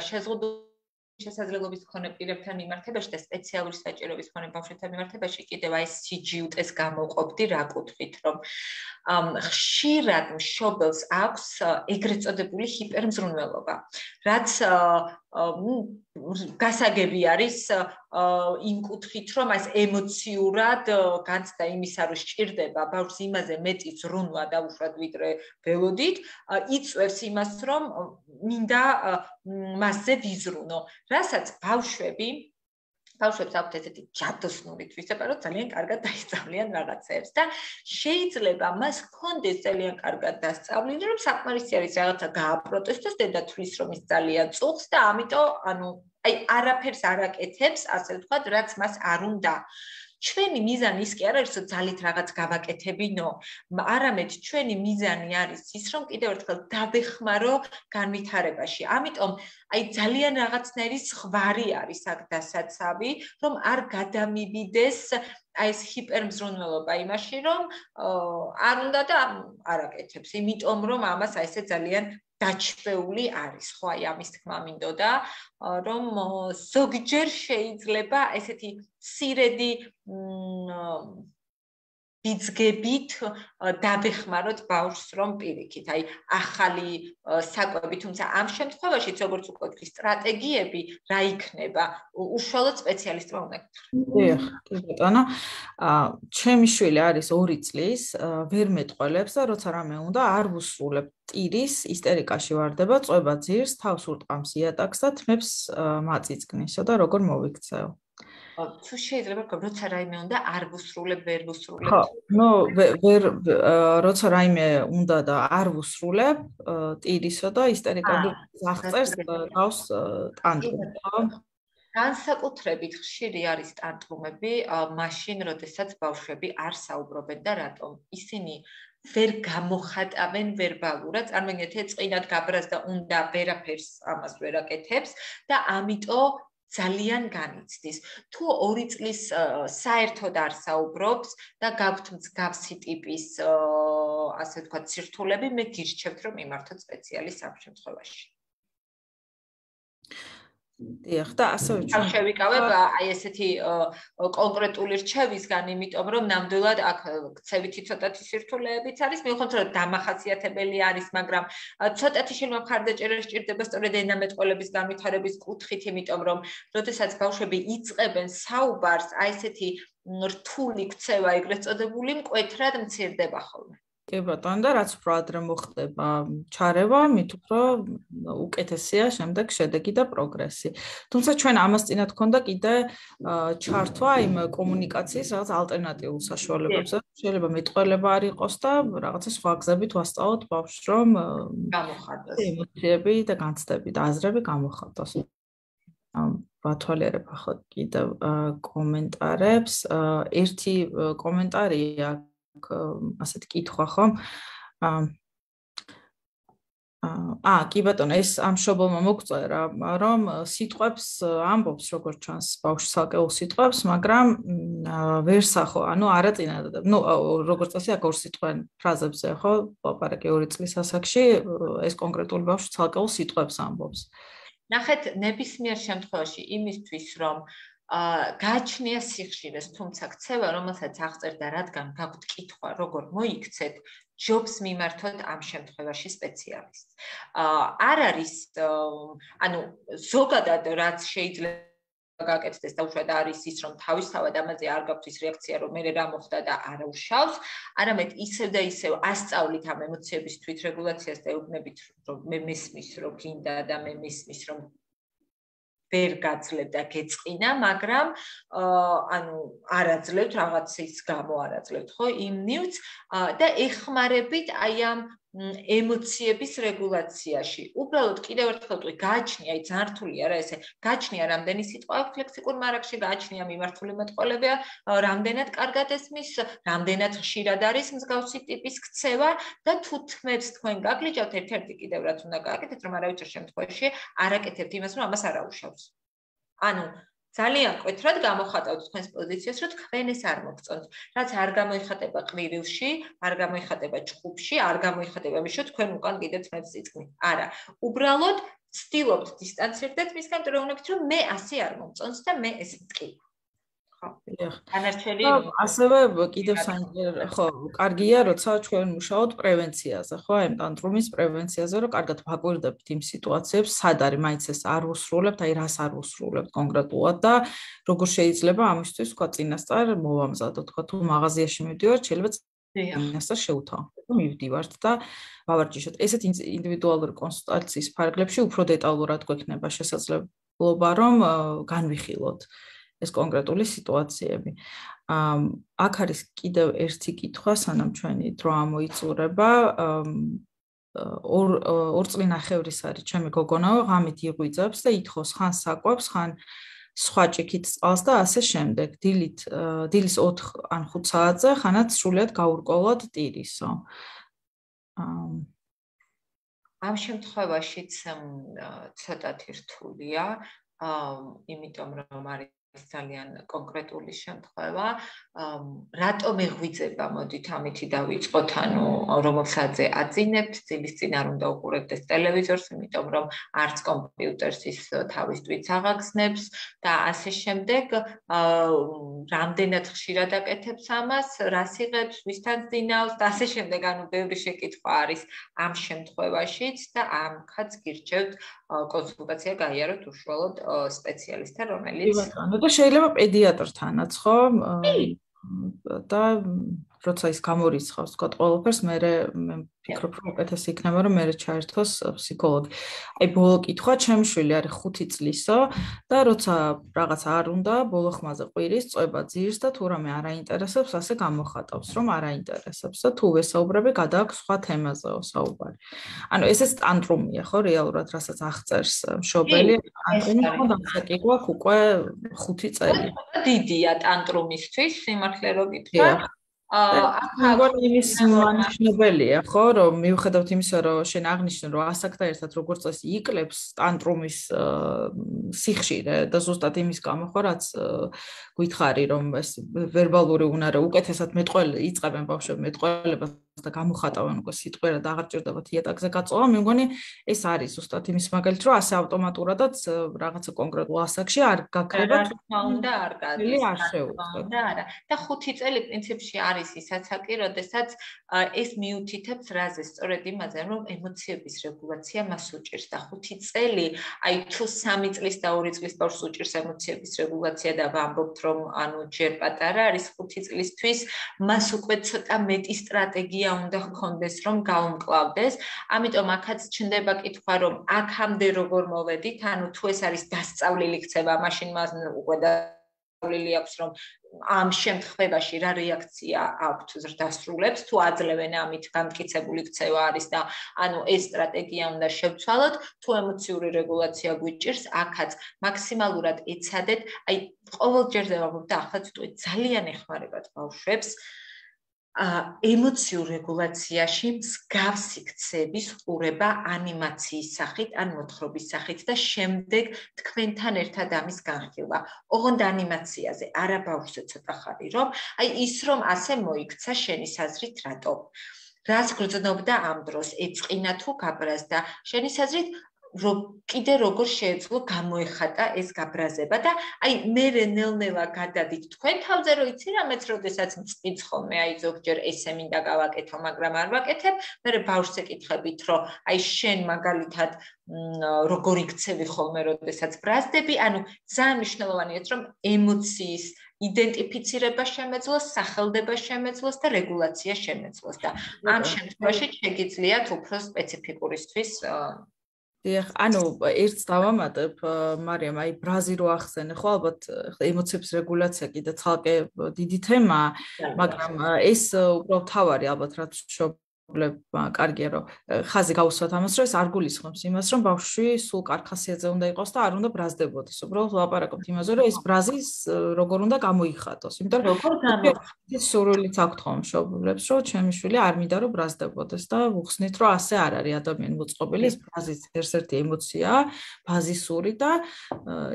S2: შესაძლებლობის მქონე პირებთან მიმართებაში და სპეციალური საჭიროების მქონე ბავშვებთან მიმართებაში კიდევ აი CGUT-ს გამოყოფდი რა კუთხით, რომ ხშირად მშობელს აქვს ეგრეთ წოდებული ჰიპერმზრუნველობა, რაც გასაგები არის იმ კუთხით, რომ ეს ემოციურად განცდა იმისა, რომ სჭირდება ბავშვს იმაზე მეტი ზრუნვა დაუშვათ ვიდრე ველოდით, იწვევს იმას, რომ მინდა მასზე ვიზრუნო. რასაც ბავშვებს აქვთ ესეთი ჯადოსნური თვისება, რომ ძალიან კარგად დაისწავლიან რაღაცებს და შეიძლება მას ჰქონდეს ძალიან კარგად დასწავლილი, რომ საკმარისი არის რაღაცა გააპროტესტოს, დედა თვლის რომ ის ძალიან წუხს და ამიტომ აი არაფერს არ აკეთებს, ასე ვთქვათ, რაც მას არ უნდა. ჩვენი მიზანი ის კი არ არის, რომ ძალით რაღაც გავაკეთებინო, არამედ ჩვენი მიზანი არის ის, რომ კიდევ ერთხელ დავეხმარო განვითარებაში. ამიტომ აი ძალიან რაღაცნაირი ზღვარი არის აქ დასაცავი, რომ არ გადამივიდეს აი ეს ჰიპერმზრუნველობა იმაში, რომ არ უნდა და არ აკეთებს, იმიტომ რომ ამას აი ესე ძალიან დაჩვეული არის, ხო, აი ამის თქმა მინდოდა, რომ ზოგჯერ შეიძლება ესეთი სირედი ბიძგებით დავეხმაროთ ბავშვს რომ პირიქით, აი ახალი საკვები, თუმცა ამ შემთხვევაში როგორც უკვე ვთქვი, სტრატეგიები რა იქნება, უშუალოდ სპეციალისტმა უნდა
S1: გითხრათ. კი ბატონო, ჩემი შვილი არის 2 წლის, ვერ მეტყველებს და როცა რამე უნდა არ ვუსრულებ ტირის, ისტერიკაში ვარდება, წვება ძირს, თავს ურტყამს იატაკს და თმებს მაწიწკნისო და როგორ მოვიქცეო.
S2: თუ შეიძლება როცა რაიმე უნდა არ ვუსრულებ, ვერ ვუსრულებ.
S1: ხო, როცა რაიმე უნდა და არ ვუსრულებ, ტირისო და ისტერიკად აღწერს გავს ტანტრუმს, ხო?
S2: განსაკუთრებით ხშირი არის ტანტრუმები, მაშინ, როდესაც ბავშვები არ საუბრობენ და რატომ? ისინი ვერ გამოხატავენ ვერბალურად, წარმოგიდგენთ, წყინად გაბრას და უნდა ვერაფერს ამას ვერ აკეთებს და ამიტომ ძალიან განიცდის. თუ 2 წლის საერთოდ არ საუბრობს და გაქვთ მსგავსი ტიპის, ასე ვთქვათ, სირთულები, მე გირჩევთ, რომ მიმართოთ სპეციალისტს ამ შემთხვევაში.
S1: დიახ, და ასევე
S2: ჩვენ შევიკავებ აი ესეთი კონკრეტული რჩევისგან, იმიტომ რომ ნამდვილად აქ ქცევითი ცოტათი სირთულეებიც არის, მიუხედავად რომ დამახასიათებელი არის, მაგრამ ცოტათი შეიძლება მხარდაჭერა სჭირდება სწორედ ენამეტყველების განვითარების კუთხით, იმიტომ რომ როდესაც ბავშვები იწყებენ საუბარს, აი ესეთი რთული ქცევა, ეგრეთ წოდებული, მკვეთრად მცირდება ხოლმე.
S1: კი ბატონო, და რაც უფრო ადრე მოხდება ჩარევა, მით უფრო უკეთესია შემდეგ შედეგი და პროგრესი. თუმცა ჩვენ ამას წინათ გქონდა კიდე ჩართვა იმ კომუნიკაციის რაღაც ალტერნატიულ საშუალებებზე. შეიძლება მეტყველება არ იყოს და რაღაცა სხვა გზებით ვასწავლოთ ბავშვს, რომ
S2: გამოხატოს
S1: ემოციები და განცდები და აზრები გამოხატოს. ვათვალიერებ ახლა კიდევ კომენტარებს. ერთი კომენტარია ასეთ კითხვა ხომ? კი ბატონო, ეს ამ მშობელმა მოგწერა, რომ სიტყვებს ამბობს, როგორც ჩანს, ბავშვს ცალკეულ სიტყვებს, მაგრამ ვერ სახო, ანუ არა წინადადებ. როგორც წესი, აქ 2 სიტყვიან ფრაზებზე, ხო? ლაპარაკი 2 წლის ასაკში ეს კონკრეტული ბავშვი ცალკეულ სიტყვებს ამბობს.
S2: ნახეთ, ნებისმიერ შემთხვევაში იმისთვის, რომ გააჩნია სიხშირეს, თუმცა ქცევა, რომელსაც აღწერთ და რადგან გაქვთ კითხვა, როგორ მოიქცეთ, ჯობს მიმართოთ ამ შემთხვევაში სპეციალისტს. არ არის, ანუ ზოგადად რაც შეიძლება გააკეთდეს და უშუალოდ არის ის, რომ თავისთავად ამაზე არ გაქვს ის რეაქცია, რომ მე რა მოხდა და არ უშავს, არამედ ისევ და ისევ ასწავლით ამ ემოციების თვითრეგულაციას და ეუბნებით, რომ მე მესმის, რომ გინდა და მე მესმის, რომ ვერ გაძლევ და გეწყინა, მაგრამ ანუ არ აძლევთ რაღაცის გამო არ აძლევთ, ხო, იმ ნივთს და ეხმარებით აი ამ ემოციების რეგულაციაში. უბრალოდ კიდევ ერთხელ ვთქვი, გააჩნია, აი ძალიან რთულია რა ესე, გააჩნია რამდენი სიტყვა აქვს ლექსიკურ მარაგში, გააჩნია მიმართული მეტყველებია, რამდენად კარგად ესმის, რამდენად ხშირად არის მსგავსი ტიპის ქცევა და თუ თმებს თქვენ გაგლიჯავთ, ერთ-ერთი კიდევ რაც უნდა გააკეთეთ, რომ არავითარ შემთხვევაში არ აკეთებთ იმას, რომ ამას არ აუშავს. ანუ ძალიან მკვეთრად გამოხატავთ თქვენს პოზიციას, რომ თქვენ ეს არ მოგწონთ. რაც არ გამოიხატება ყვივილში, არ გამოიხატება ჭყუფში, არ გამოიხატება იმის, რომ თქვენ უკან კიდევ თმებს იწკნით. არა, უბრალოდ ცდილობთ დისტანცირდეთ მისგან, როვნებით, რომ მე ასე არ მომწონს და მე ეს მტკი.
S1: ასევე კიდევ საინტერესო, ხო, კარგია, როცა ჩვენ მუშაობთ პრევენციაზე, ხო, აი ტანტრუმის პრევენციაზე, რომ კარგად ვაკვირდებით იმ სიტუაციებს, სად არის მაინც ეს არ უსრულებთ, აი რას არ უსრულებთ კონკრეტულად და როგორ შეიძლება ამისთვის თქვა წინასწარ მოვამზადოთ, თქვა თუ მაღაზიაში მივდივართ, შეიძლება წინასწარ შევთავაზოთ, მივდივართ და ვავარჯიშოთ. ესეთ ინდივიდუალური კონსულტაციის ფარგლებში უფრო დეტალურად გვექნება შესაძლებლობა, რომ განვიხილოთ ეს კონკრეტული სიტუაციები. აქ არის კიდევ ერთი კითხვა, სანამ ჩვენი დრო ამოიწურება. ორ წლი ნახევრის არის ჩემი გოგონა, ღამით იღვიძებს და ითხოვს ხან საკვებს, ხან სხვა ჭიქით წყალს და ასე შემდეგ. დილის 4 ან 5 საათზე, ხანაც სრულიად გაურკვევლად ტირისო.
S2: ამ შემთხვევაშიც ცოტათი რთულია, იმიტომ რომ არის ძალიან კონკრეტული შემთხვევა. რატომ ეღვიძება, მოდით ამითი დავიწყოთ, ანუ რომელსაც აწინებთ, წილის წინ არ უნდა უყურებდეს ტელევიზორს, იმიტომ რომ არც კომპიუტერს ის თავის თვით აღაგზნებს და ასე შემდეგ, რამდენად ხშირად აკეთებს ამას, რას იღებს, ვისთან ძინავს და ასე შემდეგ, ანუ ბევრი შეკითხვა არის ამ შემთხვევაშიც და ამქაც გირჩევთ კონსულტაცია გაიაროთ უშუალოდ სპეციალისტთან, რომელიც
S1: და შეიძლება პედიატრთანაც, ხო? და როცა ის გამორიცხავს, თქვა ყველაფერს, მე ვფიქრობ, რომ უკეთესი იქნება, რომ მე ჩაერთოს ფსიქოლოგი. აი, ბოლო კითხვა, ჩემი შვილი არის 5 წლისო და როცა რაღაც არ უნდა, ბოლო ხმაზე ყვირის, წვება ძირს და თუ რამე არ აინტერესებს, ასე გამოხატავს, რომ არ აინტერესებს და თუ ვესაუბრები, გადააქვს სხვა თემაზეო საუბარი. ანუ ესეც ტანტრუმია, ხო, რეალურად, რასაც აღწერს მშობელი, ტანტრუმი ხო დასაკითხვა უკვე 5 წელი.
S2: დიდია ტანტრუმისთვის, სიმართლე რო გითხრათ.
S1: აქ იმის მანიშნებელია, ხო, რომ მიუხედავად იმისა, რომ შენ აღნიშნე, რომ ასაკთან ერთად როგორც წესი იკლებს ტანტრუმის სიხშირე და ზუსტად იმის გამო ხო, რაც გითხარი, რომ ეს ვერბალური უნარი უკეთესად იწყებენ ბავშვები მეტყველებას და გამოხატავენ უკვე სიტყვერად აღარ ჭირდებათ იატაკზე გაწოვა, მე მგონი ეს არის ზუსტად იმის მაგალითი, რომ ასე ავტომატურადაც რაღაცა კონკრეტულ ასაკში არ გაქრება
S2: თქმა უნდა არ გადის.
S1: არ შეუძლებს.
S2: და არა. და 5 წელი პრინციპში არის ის ასაკი, როდესაც ეს მიუთითებს რაზე, სწორედ იმაზე, რომ ემოციების რეგულაცია მას უჭირს და 5 წელი, აი თუ 3 წლის და 2 წლის ბავშვს უჭირს ემოციების რეგულაცია და ვამბობთ, რომ ანუ ჯერ პატარა არის 5 წლისთვის, მას უკვე ცოტა მეტი სტრატეგია უნდა ჰქონდეს, რომ გაუმკლავდეს. ამიტომ აქაც ჩნდება კითხვა, რომ აქამდე როგორ მოვედით, ანუ თუ ეს არის დასწავლილი ქცევა, მაშინ მას უკვე დასწავლილი აქვს, რომ ამ შემთხვევაში რა რეაქცია აქვთ ზრდასრულებს, თუ აძლევენ ამით განმტკიცებული ქცევა არის და ანუ ეს სტრატეგია უნდა შევცვალოთ, თუ ემოციური რეგულაცია გვიჭირს, აქაც მაქსიმალურად ეცადეთ, აი ყოველჯერზე ვამბობ და ახლა ვიტყვით, ძალიან ეხმარებათ ბავშვებს ემოციურ რეგულაციაში მსგავსი ქცეების ყურება ანიმაციის სახით, ან მოთხრობის სახით და შემდეგ თქვენთან ერთად ამის განხილვა. ოღონდ ანიმაციაზე, არა ბავშვზე ცოტა ხარი, რომ აი ის რომ ასე მოიქცა შენი საზრით რატო? რას გრძნობდა ამ დროს? ეწყინა თუ გაბრაზდა? შენი საზრით კიდე როგორ შეეძლო გამოეხატა ეს გაბრაზება და აი მე ნელ-ნელა გადადით თქვენ თავზე რომ იცი რამეც როდესაც მწყიც ხოლმე აი ზოგჯერ ესე მინდა გავაკეთო მაგრამ არ ვაკეთებ მე ბავშვს ეკითხებით რომ აი შენ მაგალითად როგორ იქცევი ხოლმე როდესაც ბრაზდები ანუ ძალიან მნიშვნელოვანია რომ ემოციის იდენტიფიცირება შემეძლოს, სახელდება შემეძლოს და რეგულაცია შემეძლოს და ამ შემთხვევაში შეგიძლიათ უფრო სპეციფიკურისთვის
S1: დიახ, ანუ ერთს დავამატებ, მარიამ, აი ბრაზი რო ახსენე, ხო, ალბათ ემოციების რეგულაცია კიდე ცალკე დიდი თემაა, მაგრამ ეს უბრალოდ თავარი ალბათ რაც კარგია რომ ხაზი გავუსვათ ამას რომ ეს არ გულისხმობს იმას რომ ბავშვი სულ კარგ ხასიათზე უნდა იყოს და არ უნდა ბრაზდებოდეს უბრალოდ ვლაპარაკობთ იმაზე რომ ეს ბრაზის როგორ უნდა გამოიხატოს იმიტომ რომ სურვილიც აქვთ ხოლმე მშობლებს რომ ჩემი შვილი არ მინდა რომ ბრაზდებოდეს და ვუხსნით რომ ასე არ არის ადამიანი მოწყობილი ეს ბრაზის ერთ-ერთი ემოციაა ბაზისური და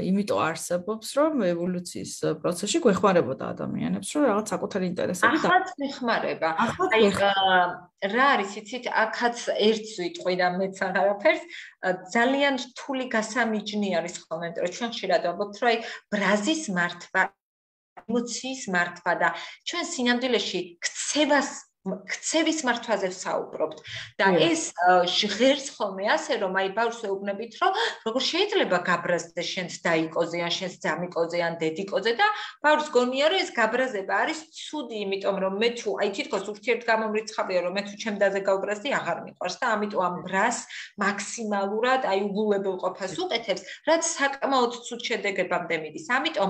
S1: იმიტომ არსებობს რომ ევოლუციის პროცესში გვეხმარებოდა ადამიანებს რომ რაღაც საკუთარი ინტერესები
S2: ახლა მეხმარება აი რა არის იცით აქაც ერთს ვიტყვი და მეც აღარაფერს ძალიან რთული გასამიჯნი არის ხოლმე იმიტომ რომ ჩვენ ხშირად ვამბობთ რომ აი ბრაზის მართვა ემოციის მართვა და ჩვენ სინამდვილეში ქცევის მართვაზე ვსაუბრობთ და ეს ჟღერს ხოლმე ასე რომ აი ბავშვს ეუბნებით რომ როგორ შეიძლება გაბრაზდეს შენს დაიკოზე ან შენს ძამიკოზე ან დედიკოზე და ბავშვს გონია რომ ეს გაბრაზება არის ცუდი იმიტომ რომ მე თუ აი თითქოს ურთიერთგამომრიცხავია რომ მე თუ ჩემ დაზე გავბრაზდი აღარ მიყვარს და ამიტომ ამ ბრას მაქსიმალურად აი უგულებელ ყოფას უყეთებს რაც საკმაოდ ცუდ შედეგებამდე მიდის ამიტომ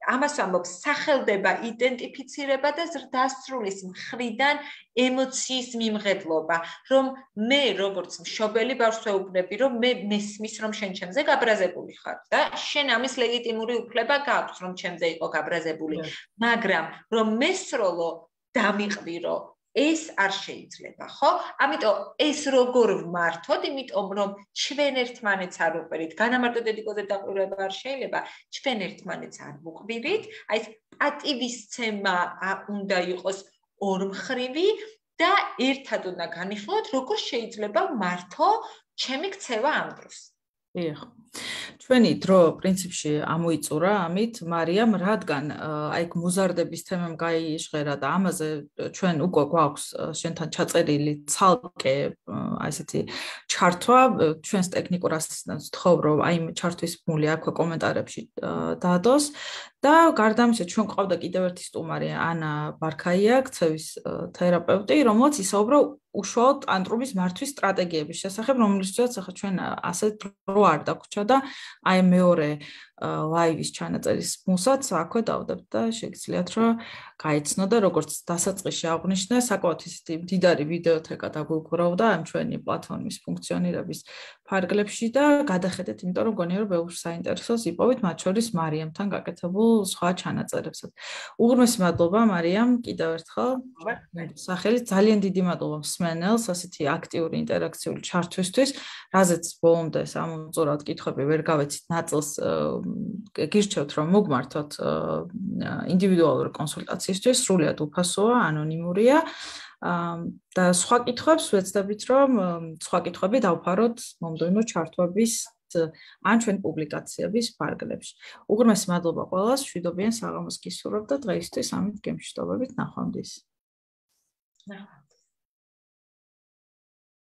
S2: ამას ვამბობ სახელდება იდენტიფიცირება და ზრდასრულის მხრიდან ემოციის მიმღებლობა რომ მე როგორც მშობელი ბავშვს ვეუბნები რომ მე მესმის რომ შენ ჩემზე გაბრაზებული ხარ და შენ ამის ლეგიტიმური უფლება გაქვს რომ ჩემზე იყო გაბრაზებული მაგრამ რომ მე სროლო დამიყვირო ეს არ შეიძლება, ხო? ამიტომ ეს როგორ ვმართოთ, იმიტომ რომ ჩვენ ერთმანეთს არ ვუყვირით. განამარტო დედიკოზე დაყურება არ შეიძლება, ჩვენ ერთმანეთს არ ვუყვირით. აი ეს პატივისცემა უნდა იყოს ორმხრივი და ერთად უნდა განიხილოთ, როგორ შეიძლება მართო ჩემი ქცევა ამ დროს.
S1: დიახ. ჩვენი დრო პრინციპში ამოიწურა ამით მარიამ რადგან აი მოზარდების თემამ გაიჟღერა და ამაზე ჩვენ უკვე გვაქვს შენთან ჩაწერილი ცალკე აი ესეთი ჩართვა ჩვენს ტექნიკურ ასისტენტს ვთხოვ რომ აი ჩართვის მული აქვე კომენტარებში დადოს და გარდა ამისა ჩვენ ყავდა კიდევ ერთი სტუმარი ანა ბარქაია ქცევის თერაპევტი რომელიც ისაუბრა უშუალოდ ტანტრუმის მართვის სტრატეგიების შესახებ რომელიცაც ახლა ჩვენ ასე დრო არ დაგვრჩა და აი მეორე ლაივის ჩანაწერის მუსაც აქვე დავდებთ და შეგიძლიათ რომ გაიცნო და როგორც დასაწყისში აღვნიშნე საკმაოდ ისეთი მდიდარი ვიდეოთეკა დაგვიგროვდა ამ ჩვენი პლატფორმის ფუნქციონირების ფარგლებში და გადახედეთ იმიტომ რომ გონია რომ ბევრს საინტერესოს იპოვით მათ შორის მარიამთან გაკეთებულ სხვა ჩანაწერებსაც უღრმესი მადლობა მარიამ კიდევ ერთხელ სახელით ძალიან დიდი მადლობა მსმენელს ასეთი აქტიური ინტერაქციული ჩართვისთვის რაზეც ბოლომდე სამწუხაროდ კითხვები ვერ გავეცით ნაწილს გირჩევთ რომ მოგმართოთ ინდივიდუალური კონსულტაციისთვის სრულიად უფასოა ანონიმურია და სხვა კითხვებს ვეცდებით რომ სხვა კითხვები დავფაროთ მომდევნო ჩართვების ან ჩვენ პუბლიკაციების ფარგლებში უღრმესი მადლობა ყველას მშვიდობიან საღამოს გისურვებთ და დღეისთვის ამით გემშვიდობებით ნახვამდის